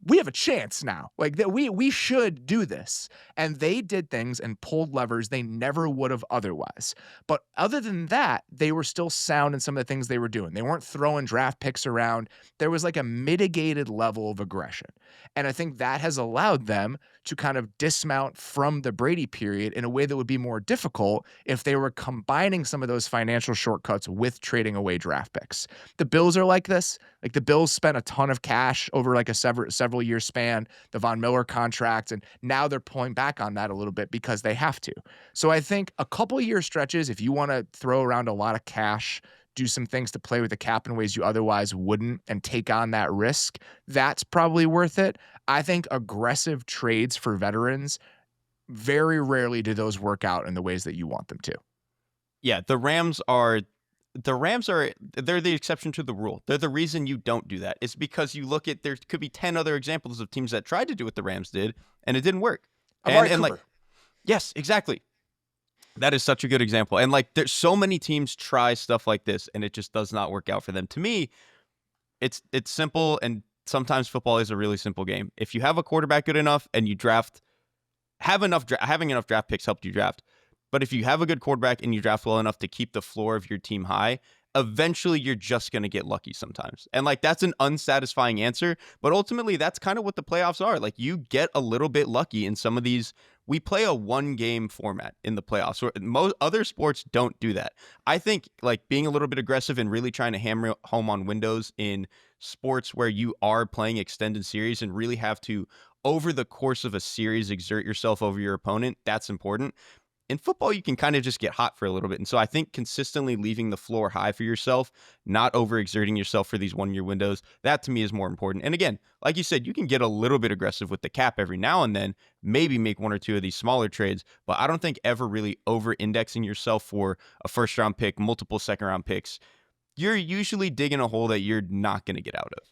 [SPEAKER 1] we have a chance now. Like that we should do this. And they did things and pulled levers they never would have otherwise. But other than that, they were still sound in some of the things they were doing. They weren't throwing draft picks around. There was like a mitigated level of aggression. And I think that has allowed them to kind of dismount from the Brady period in a way that would be more difficult if they were combining some of those financial shortcuts with trading away draft picks. The Bills are like this. Like the Bills spent a ton of cash over like a several year span, the Von Miller contract, and now they're pulling back on that a little bit because they have to. So I think a couple year stretches, if you want to throw around a lot of cash, do some things to play with the cap in ways you otherwise wouldn't and take on that risk, that's probably worth it. I think aggressive trades for veterans, very rarely do those work out in the ways that you want them to.
[SPEAKER 2] Yeah, the Rams are they're the exception to the rule. They're the reason you don't do that. It's because you look at, there could be 10 other examples of teams that tried to do what the Rams did and it didn't work. And like, yes, exactly. That is such a good example. And like, there's so many teams try stuff like this and it just does not work out for them. To me, it's simple, and sometimes football is a really simple game. If you have a quarterback good enough and you having enough draft picks helped you draft. But if you have a good quarterback and you draft well enough to keep the floor of your team high, eventually you're just going to get lucky sometimes. And like, that's an unsatisfying answer, but ultimately that's kind of what the playoffs are. Like, you get a little bit lucky in some of these. We play a 1-game format in the playoffs. Most other sports don't do that. I think like being a little bit aggressive and really trying to hammer home on windows in sports where you are playing extended series and really have to, over the course of a series, exert yourself over your opponent, that's important. In football, you can kind of just get hot for a little bit. And so I think consistently leaving the floor high for yourself, not overexerting yourself for these 1-year windows, that to me is more important. And again, like you said, you can get a little bit aggressive with the cap every now and then, maybe make 1 or 2 of these smaller trades, but I don't think ever really over-indexing yourself for a first-round pick, multiple second-round picks. You're usually digging a hole that you're not going to get out of.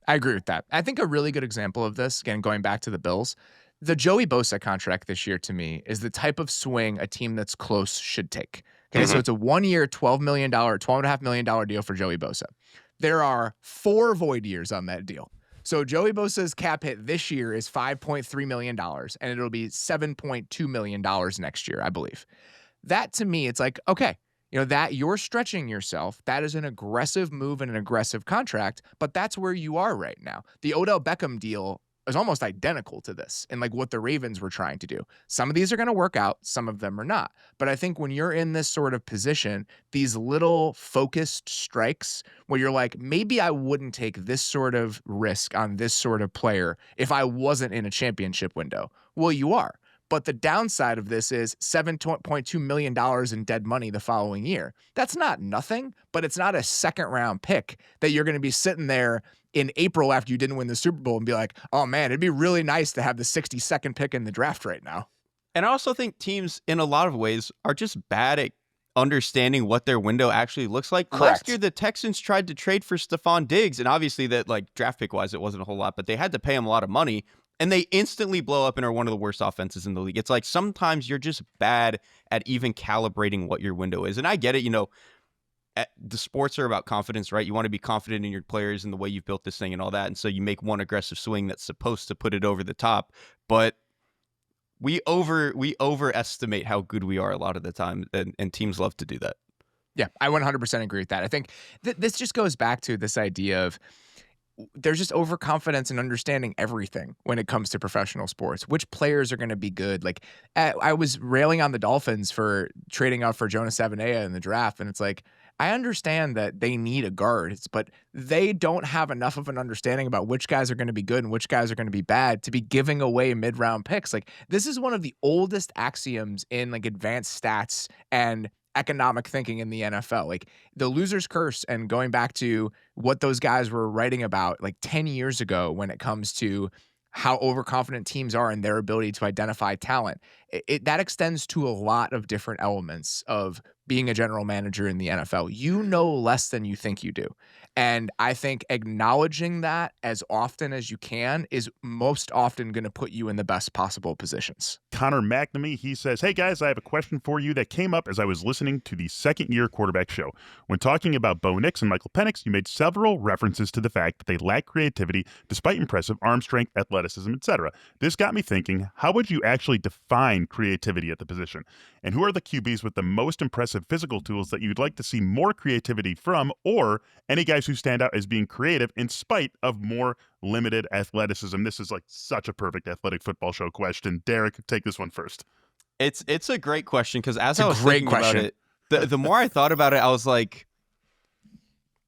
[SPEAKER 1] I agree with that. I think a really good example of this, again, going back to the Bills, the Joey Bosa contract this year to me is the type of swing a team that's close should take. Okay, so it's a 1-year, $12.5 million deal for Joey Bosa. There are 4 void years on that deal. So Joey Bosa's cap hit this year is $5.3 million, and it'll be $7.2 million next year, I believe. That to me, it's like, okay, you know, that you're stretching yourself. That is an aggressive move and an aggressive contract, but that's where you are right now. The Odell Beckham deal is almost identical to this and like what the Ravens were trying to do. Some of these are going to work out, some of them are not. But I think when you're in this sort of position, these little focused strikes where you're like, maybe I wouldn't take this sort of risk on this sort of player if I wasn't in a championship window. Well, you are. But the downside of this is $7.2 million in dead money the following year. That's not nothing, but it's not a second-round pick that you're going to be sitting there in April after you didn't win the Super Bowl and be like, oh man, it'd be really nice to have the 62nd pick in the draft right now.
[SPEAKER 2] And I also think teams in a lot of ways are just bad at understanding what their window actually looks like.
[SPEAKER 1] Correct.
[SPEAKER 2] Last year, the Texans tried to trade for Stephon Diggs, and obviously that, like, draft pick wise, it wasn't a whole lot, but they had to pay him a lot of money, and they instantly blow up and are one of the worst offenses in the league. It's like sometimes you're just bad at even calibrating what your window is. And I get it, you know, the sports are about confidence, right? You want to be confident in your players and the way you've built this thing and all that. And so you make one aggressive swing that's supposed to put it over the top. But we overestimate how good we are a lot of the time. And teams love to do that.
[SPEAKER 1] Yeah, I 100% agree with that. I think this just goes back to this idea of there's just overconfidence in understanding everything when it comes to professional sports. Which players are going to be good? Like, I was railing on the Dolphins for trading out for Jonas Savaiinaea in the draft, and it's like, I understand that they need a guard, but they don't have enough of an understanding about which guys are going to be good and which guys are going to be bad to be giving away mid-round picks. Like, this is one of the oldest axioms in like advanced stats and economic thinking in the NFL. Like the loser's curse, and going back to what those guys were writing about like 10 years ago when it comes to how overconfident teams are in their ability to identify talent. That extends to a lot of different elements of being a general manager in the NFL. You know less than you think you do. And I think acknowledging that as often as you can is most often going to put you in the best possible positions.
[SPEAKER 3] Connor McNamee, he says, "Hey guys, I have a question for you that came up as I was listening to the second year quarterback show. When talking about Bo Nix and Michael Penix, you made several references to the fact that they lack creativity despite impressive arm strength, athleticism, etc. This got me thinking, how would you actually define creativity at the position? And who are the QBs with the most impressive physical tools that you'd like to see more creativity from, or any guys who stand out as being creative in spite of more limited athleticism?" This is like such a perfect athletic football show question. Derrik, take this one first.
[SPEAKER 2] It's a great question, because as
[SPEAKER 1] It's a
[SPEAKER 2] I was
[SPEAKER 1] great
[SPEAKER 2] thinking
[SPEAKER 1] question.
[SPEAKER 2] about it, the more I thought about it, I was like,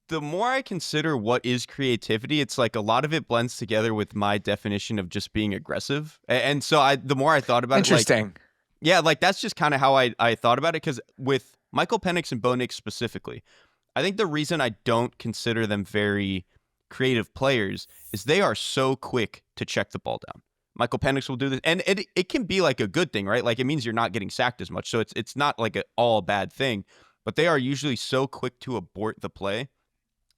[SPEAKER 2] the more I consider what is creativity, it's like a lot of it blends together with my definition of just being aggressive. And so the more I thought about it, like,
[SPEAKER 1] Interesting.
[SPEAKER 2] yeah, like that's just kind of how I thought about it. Because with Michael Penix and Bo Nix specifically, I think the reason I don't consider them very creative players is they are so quick to check the ball down. Michael Penix will do this, and it can be like a good thing, right? Like it means you're not getting sacked as much, so it's not like an all bad thing. But they are usually so quick to abort the play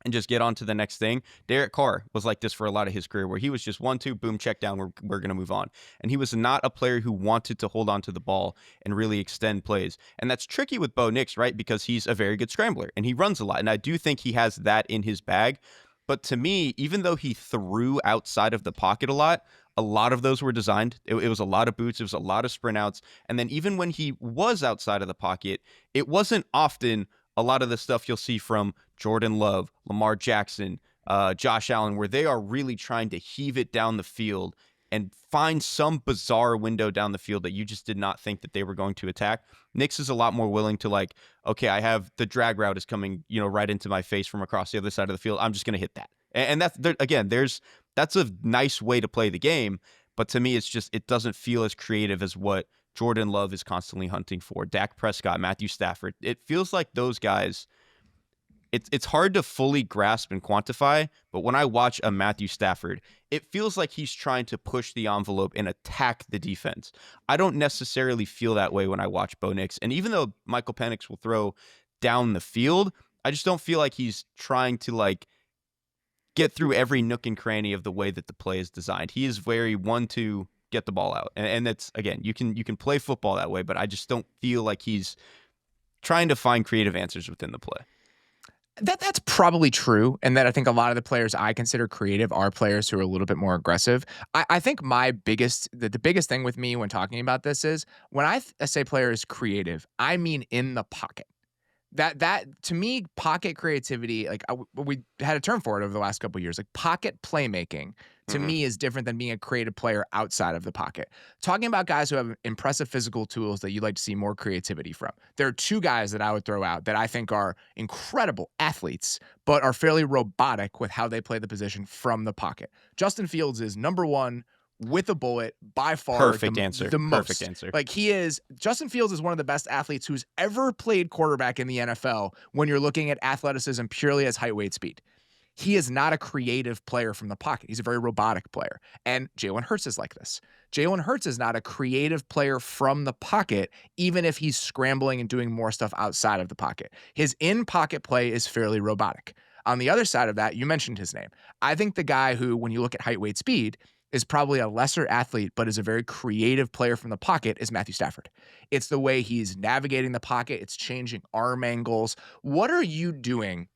[SPEAKER 2] and just get on to the next thing. Derek Carr was like this for a lot of his career, where he was just 1-2, boom, check down, we're going to move on. And he was not a player who wanted to hold on to the ball and really extend plays. And that's tricky with Bo Nix, right? Because he's a very good scrambler and he runs a lot. And I do think he has that in his bag. But to me, even though he threw outside of the pocket a lot of those were designed. It was a lot of boots. It was a lot of sprint outs. And then even when he was outside of the pocket, it wasn't often a lot of the stuff you'll see from Jordan Love, Lamar Jackson, Josh Allen, where they are really trying to heave it down the field and find some bizarre window down the field that you just did not think that they were going to attack. Nix is a lot more willing to, like, okay, I have the drag route is coming, right into my face from across the other side of the field. I'm just going to hit that. And that's, again, that's a nice way to play the game. But to me, it's just, it doesn't feel as creative as what Jordan Love is constantly hunting for. Dak Prescott, Matthew Stafford. It feels like those guys, it's hard to fully grasp and quantify, but when I watch a Matthew Stafford, it feels like he's trying to push the envelope and attack the defense. I don't necessarily feel that way when I watch Bo Nix. And even though Michael Penix will throw down the field, I just don't feel like he's trying to, like, get through every nook and cranny of the way that the play is designed. He is very 1-2, get the ball out. And that's, again, you can play football that way, but I just don't feel like he's trying to find creative answers within the play.
[SPEAKER 1] That's probably true, and that I think a lot of the players I consider creative are players who are a little bit more aggressive. I think the biggest thing with me when talking about this is when I say player is creative, I mean in the pocket. That to me, pocket creativity, like we had a term for it over the last couple of years, like pocket playmaking. To me, is different than being a creative player outside of the pocket. Talking about guys who have impressive physical tools that you'd like to see more creativity from. There are two guys that I would throw out that I think are incredible athletes, but are fairly robotic with how they play the position from the pocket. Justin Fields is number one with a bullet by far.
[SPEAKER 2] Perfect answer.
[SPEAKER 1] The most.
[SPEAKER 2] Perfect answer.
[SPEAKER 1] Like Justin Fields is one of the best athletes who's ever played quarterback in the NFL when you're looking at athleticism purely as height, weight, speed. He is not a creative player from the pocket. He's a very robotic player. And Jalen Hurts is like this. Jalen Hurts is not a creative player from the pocket, even if he's scrambling and doing more stuff outside of the pocket. His in-pocket play is fairly robotic. On the other side of that, you mentioned his name. I think the guy who, when you look at height, weight, speed, is probably a lesser athlete, but is a very creative player from the pocket is Matthew Stafford. It's the way he's navigating the pocket. It's changing arm angles. What are you doing?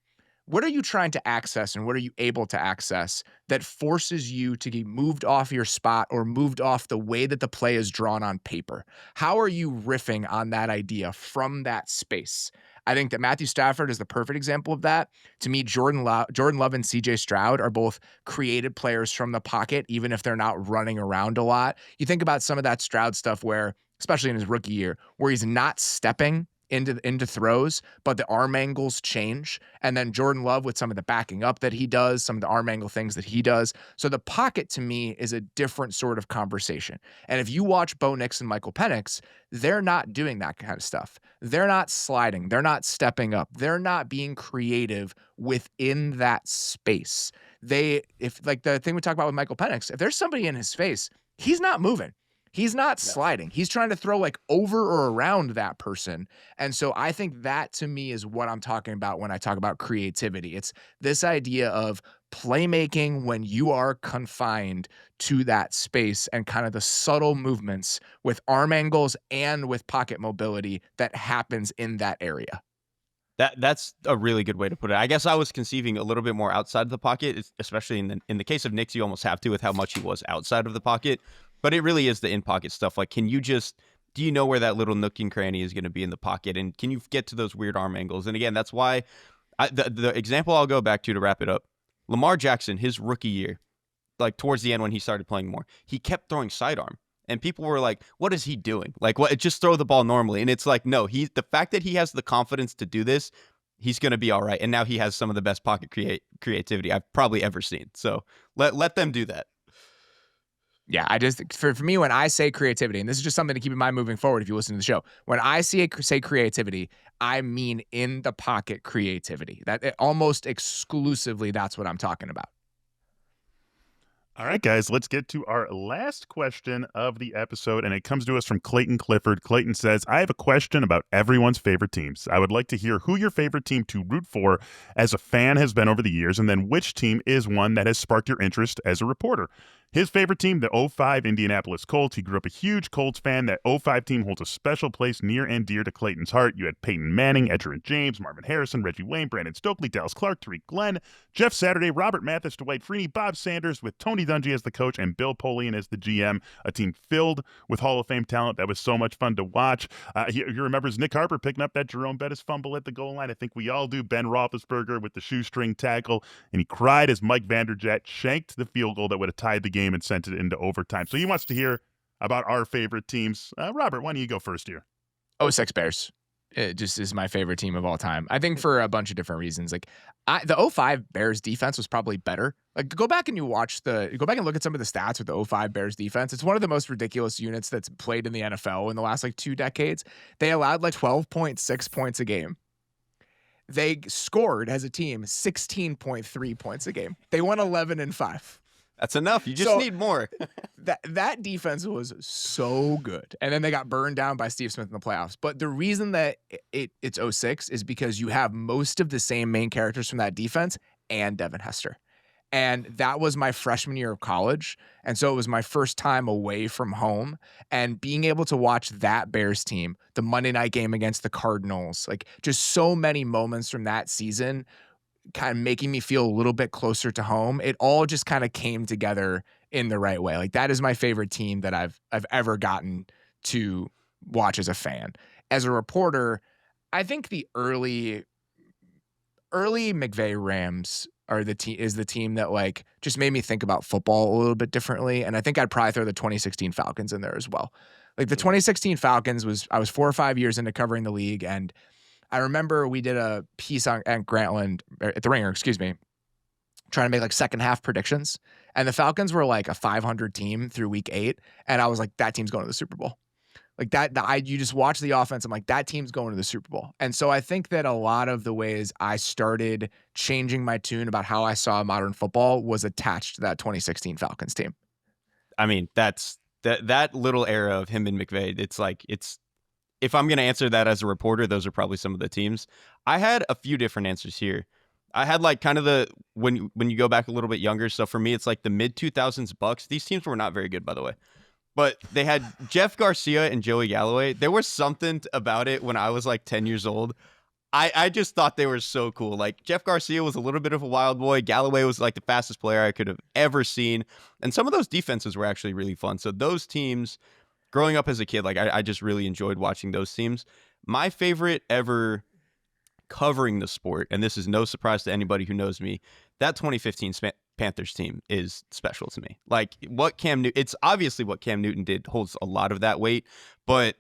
[SPEAKER 1] What are you trying to access and what are you able to access that forces you to get moved off your spot or moved off the way that the play is drawn on paper? How are you riffing on that idea from that space? I think that Matthew Stafford is the perfect example of that. To me, Jordan Love and CJ Stroud are both creative players from the pocket, even if they're not running around a lot. You think about some of that Stroud stuff where, especially in his rookie year, where he's not stepping into throws, but the arm angles change. And then Jordan Love with some of the backing up that he does, some of the arm angle things that he does. So the pocket to me is a different sort of conversation. And if you watch Bo Nix and Michael Penix, they're not doing that kind of stuff. They're not sliding. They're not stepping up. They're not being creative within that space. If like the thing we talk about with Michael Penix, if there's somebody in his face, he's not moving. He's not sliding. He's trying to throw like over or around that person. And so I think that to me is what I'm talking about when I talk about creativity. It's this idea of playmaking when you are confined to that space and kind of the subtle movements with arm angles and with pocket mobility that happens in that area.
[SPEAKER 2] That's a really good way to put it. I guess I was conceiving a little bit more outside of the pocket, especially in the case of Knicks, you almost have to with how much he was outside of the pocket. But it really is the in pocket stuff. Like, do you know where that little nook and cranny is going to be in the pocket, and can you get to those weird arm angles? And again, that's why the example I'll go back to wrap it up. Lamar Jackson, his rookie year, like towards the end when he started playing more, he kept throwing sidearm. And people were like, what is he doing? Like, what? Just throw the ball normally. And it's like, no, the fact that he has the confidence to do this, he's going to be all right. And now he has some of the best pocket creativity I've probably ever seen. So let them do that.
[SPEAKER 1] Yeah, I just, for me, when I say creativity, and this is just something to keep in mind moving forward if you listen to the show, when I say creativity, I mean in the pocket creativity. That almost exclusively, that's what I'm talking about.
[SPEAKER 3] All right, guys, let's get to our last question of the episode, and it comes to us from Clayton Clifford. Clayton says, I have a question about everyone's favorite teams. I would like to hear who your favorite team to root for as a fan has been over the years, and then which team is one that has sparked your interest as a reporter. His favorite team, the 05 Indianapolis Colts. He grew up a huge Colts fan. That 05 team holds a special place near and dear to Clayton's heart. You had Peyton Manning, Edgerrin James, Marvin Harrison, Reggie Wayne, Brandon Stokely, Dallas Clark, Tariq Glenn, Jeff Saturday, Robert Mathis, Dwight Freeney, Bob Sanders, with Tony Dungy as the coach and Bill Polian as the GM. A team filled with Hall of Fame talent that was so much fun to watch. He remembers Nick Harper picking up that Jerome Bettis fumble at the goal line. I think we all do. Ben Roethlisberger with the shoestring tackle, and he cried as Mike Vanderjagt shanked the field goal that would have tied the game and sent it into overtime. So he wants to hear about our favorite teams. Robert, why don't you go first here?
[SPEAKER 1] 06 Bears. It just is my favorite team of all time. I think for a bunch of different reasons. Like the 05 Bears defense was probably better. Like go back and look at some of the stats with the 05 Bears defense. It's one of the most ridiculous units that's played in the NFL in the last like 2 decades. They allowed like 12.6 points a game. They scored as a team 16.3 points a game. They won 11-5.
[SPEAKER 2] That's enough. You just need more.
[SPEAKER 1] that defense was so good. And then they got burned down by Steve Smith in the playoffs. But the reason that it's 06 is because you have most of the same main characters from that defense and Devin Hester. And that was my freshman year of college. And so it was my first time away from home. And being able to watch that Bears team, the Monday night game against the Cardinals, like just so many moments from that season kind of making me feel a little bit closer to home. It all just kind of came together in the right way. Like that is my favorite team that I've ever gotten to watch as a fan. As a reporter, I think the early McVay Rams is the team that like just made me think about football a little bit differently. And I think I'd probably throw the 2016 Falcons in there as well. Like the 2016 Falcons I was 4 or 5 years into covering the league, and I remember we did a piece at The Ringer, trying to make like second half predictions. And the Falcons were like a 500 team through week 8. And I was like, that team's going to the Super Bowl. Like you just watch the offense. I'm like, that team's going to the Super Bowl. And so I think that a lot of the ways I started changing my tune about how I saw modern football was attached to that 2016 Falcons team.
[SPEAKER 2] I mean, that's that little era of him and McVay. If I'm going to answer that as a reporter, those are probably some of the teams. I had a few different answers here. I had like kind of when you go back a little bit younger. So for me, it's like the mid 2000s Bucks. These teams were not very good, by the way, but they had Jeff Garcia and Joey Galloway. There was something about it when I was like 10 years old. I just thought they were so cool. Like Jeff Garcia was a little bit of a wild boy. Galloway was like the fastest player I could have ever seen. And some of those defenses were actually really fun. So those teams, growing up as a kid, like I just really enjoyed watching those teams. My favorite ever covering the sport, and this is no surprise to anybody who knows me, that 2015 Panthers team is special to me. Like it's obviously what Cam Newton did holds a lot of that weight, but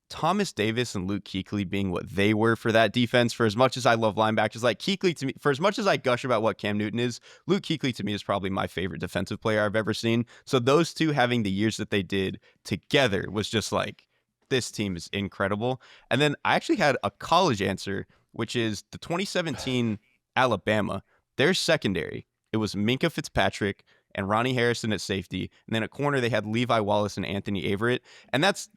[SPEAKER 2] Thomas Davis and Luke Kuechly being what they were for that defense, for as much as I love linebackers, like Kuechly to me, for as much as I gush about what Cam Newton is, Luke Kuechly to me is probably my favorite defensive player I've ever seen. So those two having the years that they did together was just like, this team is incredible. And then I actually had a college answer, which is the 2017 Alabama. Their secondary, it was Minkah Fitzpatrick and Ronnie Harrison at safety. And then at corner, they had Levi Wallace and Anthony Averett. And it's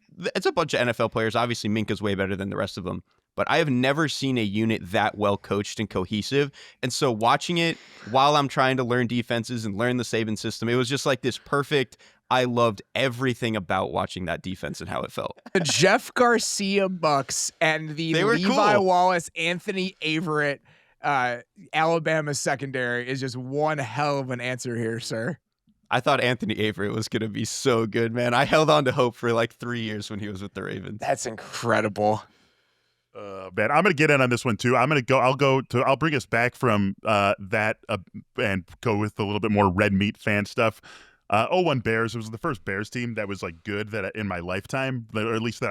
[SPEAKER 2] a bunch of NFL players. Obviously, Minka's way better than the rest of them. But I have never seen a unit that well coached and cohesive. And so watching it while I'm trying to learn defenses and learn the Saban system, it was just like this perfect. I loved everything about watching that defense and how it felt.
[SPEAKER 1] The Jeff Garcia Bucks and the Levi Wallace, Anthony Averett, Alabama secondary is just one hell of an answer here, sir.
[SPEAKER 2] I thought Anthony Averett was going to be so good, man. I held on to hope for like 3 years when he was with the Ravens.
[SPEAKER 1] That's incredible.
[SPEAKER 3] Man, I'm going to get in on this one too. I'll bring us back from that and go with a little bit more red meat fan stuff. 0-1 Bears. It was the first Bears team that was like good that in my lifetime, or at least that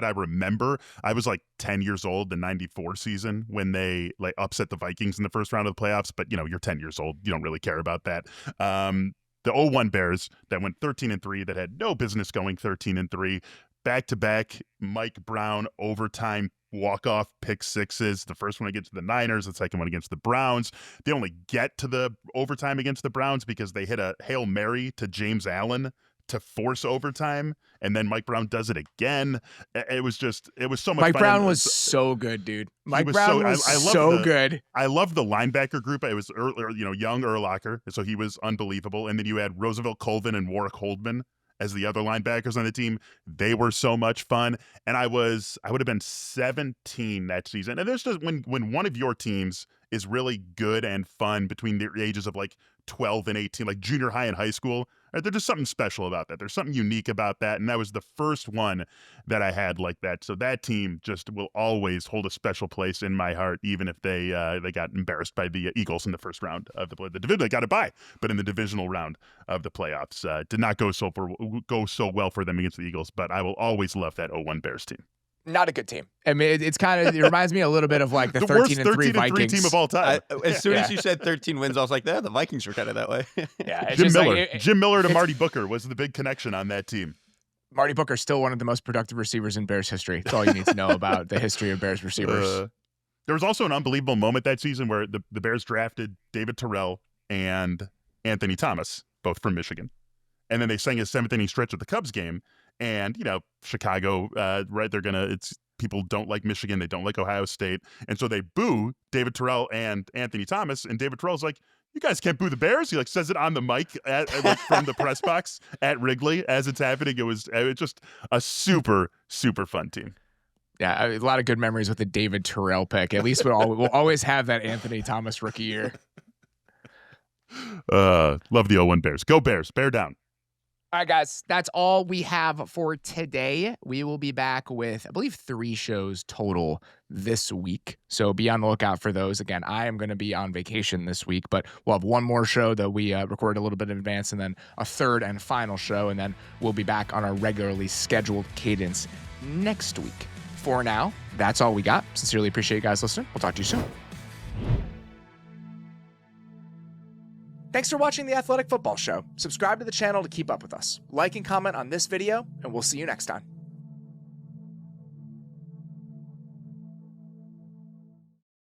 [SPEAKER 3] I remember. I was like 10 years old, the '94 season, when they like upset the Vikings in the first round of the playoffs. But you're 10 years old, you don't really care about that. The 0-1 Bears that went 13-3, that had no business going 13-3. Back-to-back Mike Brown overtime walk-off pick sixes. The first one against the Niners, the second one against the Browns. They only get to the overtime against the Browns because they hit a Hail Mary to James Allen to force overtime, and then Mike Brown does it again. It was so much fun.
[SPEAKER 1] Mike Brown was so good, dude. Mike Brown was so good.
[SPEAKER 3] I love the linebacker group. It was young Urlacher, so he was unbelievable. And then you had Roosevelt Colvin and Warwick Holdman as the other linebackers on the team. They were so much fun. And I would have been 17 that season. And there's just when one of your teams is really good and fun between the ages of like 12 and 18, like junior high and high school, right? There's just something special about that. There's something unique about that. And that was the first one that I had like that. So that team just will always hold a special place in my heart, even if they got embarrassed by the Eagles in the first round of the division. They got a bye, but in the divisional round of the playoffs, did not go so well for them against the Eagles. But I will always love that 0-1 Bears team.
[SPEAKER 1] Not a good team. I mean, it reminds me a little bit of like the 13-3 Vikings
[SPEAKER 3] team of all time.
[SPEAKER 2] As soon as you said 13 wins, I was like, the Vikings were kind of that way.
[SPEAKER 1] Yeah,
[SPEAKER 3] Jim Miller to Marty Booker was the big connection on that team.
[SPEAKER 1] Marty Booker still one of the most productive receivers in Bears history. That's all you need to know about the history of Bears receivers.
[SPEAKER 3] There was also an unbelievable moment that season where the Bears drafted David Terrell and Anthony Thomas, both from Michigan. And then they sang a seventh inning stretch at the Cubs game. And, Chicago, right, people don't like Michigan. They don't like Ohio State. And so they boo David Terrell and Anthony Thomas. And David Terrell's like, you guys can't boo the Bears. He like says it on the mic from the press box at Wrigley as it's happening. It was just a super, super fun team.
[SPEAKER 1] Yeah, a lot of good memories with the David Terrell pick. At least we'll always have that Anthony Thomas rookie year.
[SPEAKER 3] Love the 0-1 Bears. Go Bears. Bear down.
[SPEAKER 1] All right, guys, that's all we have for today. We will be back with, I believe, 3 shows total this week. So be on the lookout for those. Again, I am going to be on vacation this week, but we'll have one more show that we record a little bit in advance, and then a third and final show, and then we'll be back on our regularly scheduled cadence next week. For now, that's all we got. Sincerely appreciate you guys listening. We'll talk to you soon. Thanks for watching The Athletic Football Show. Subscribe to the channel to keep up with us. Like and comment on this video, and we'll see you next time.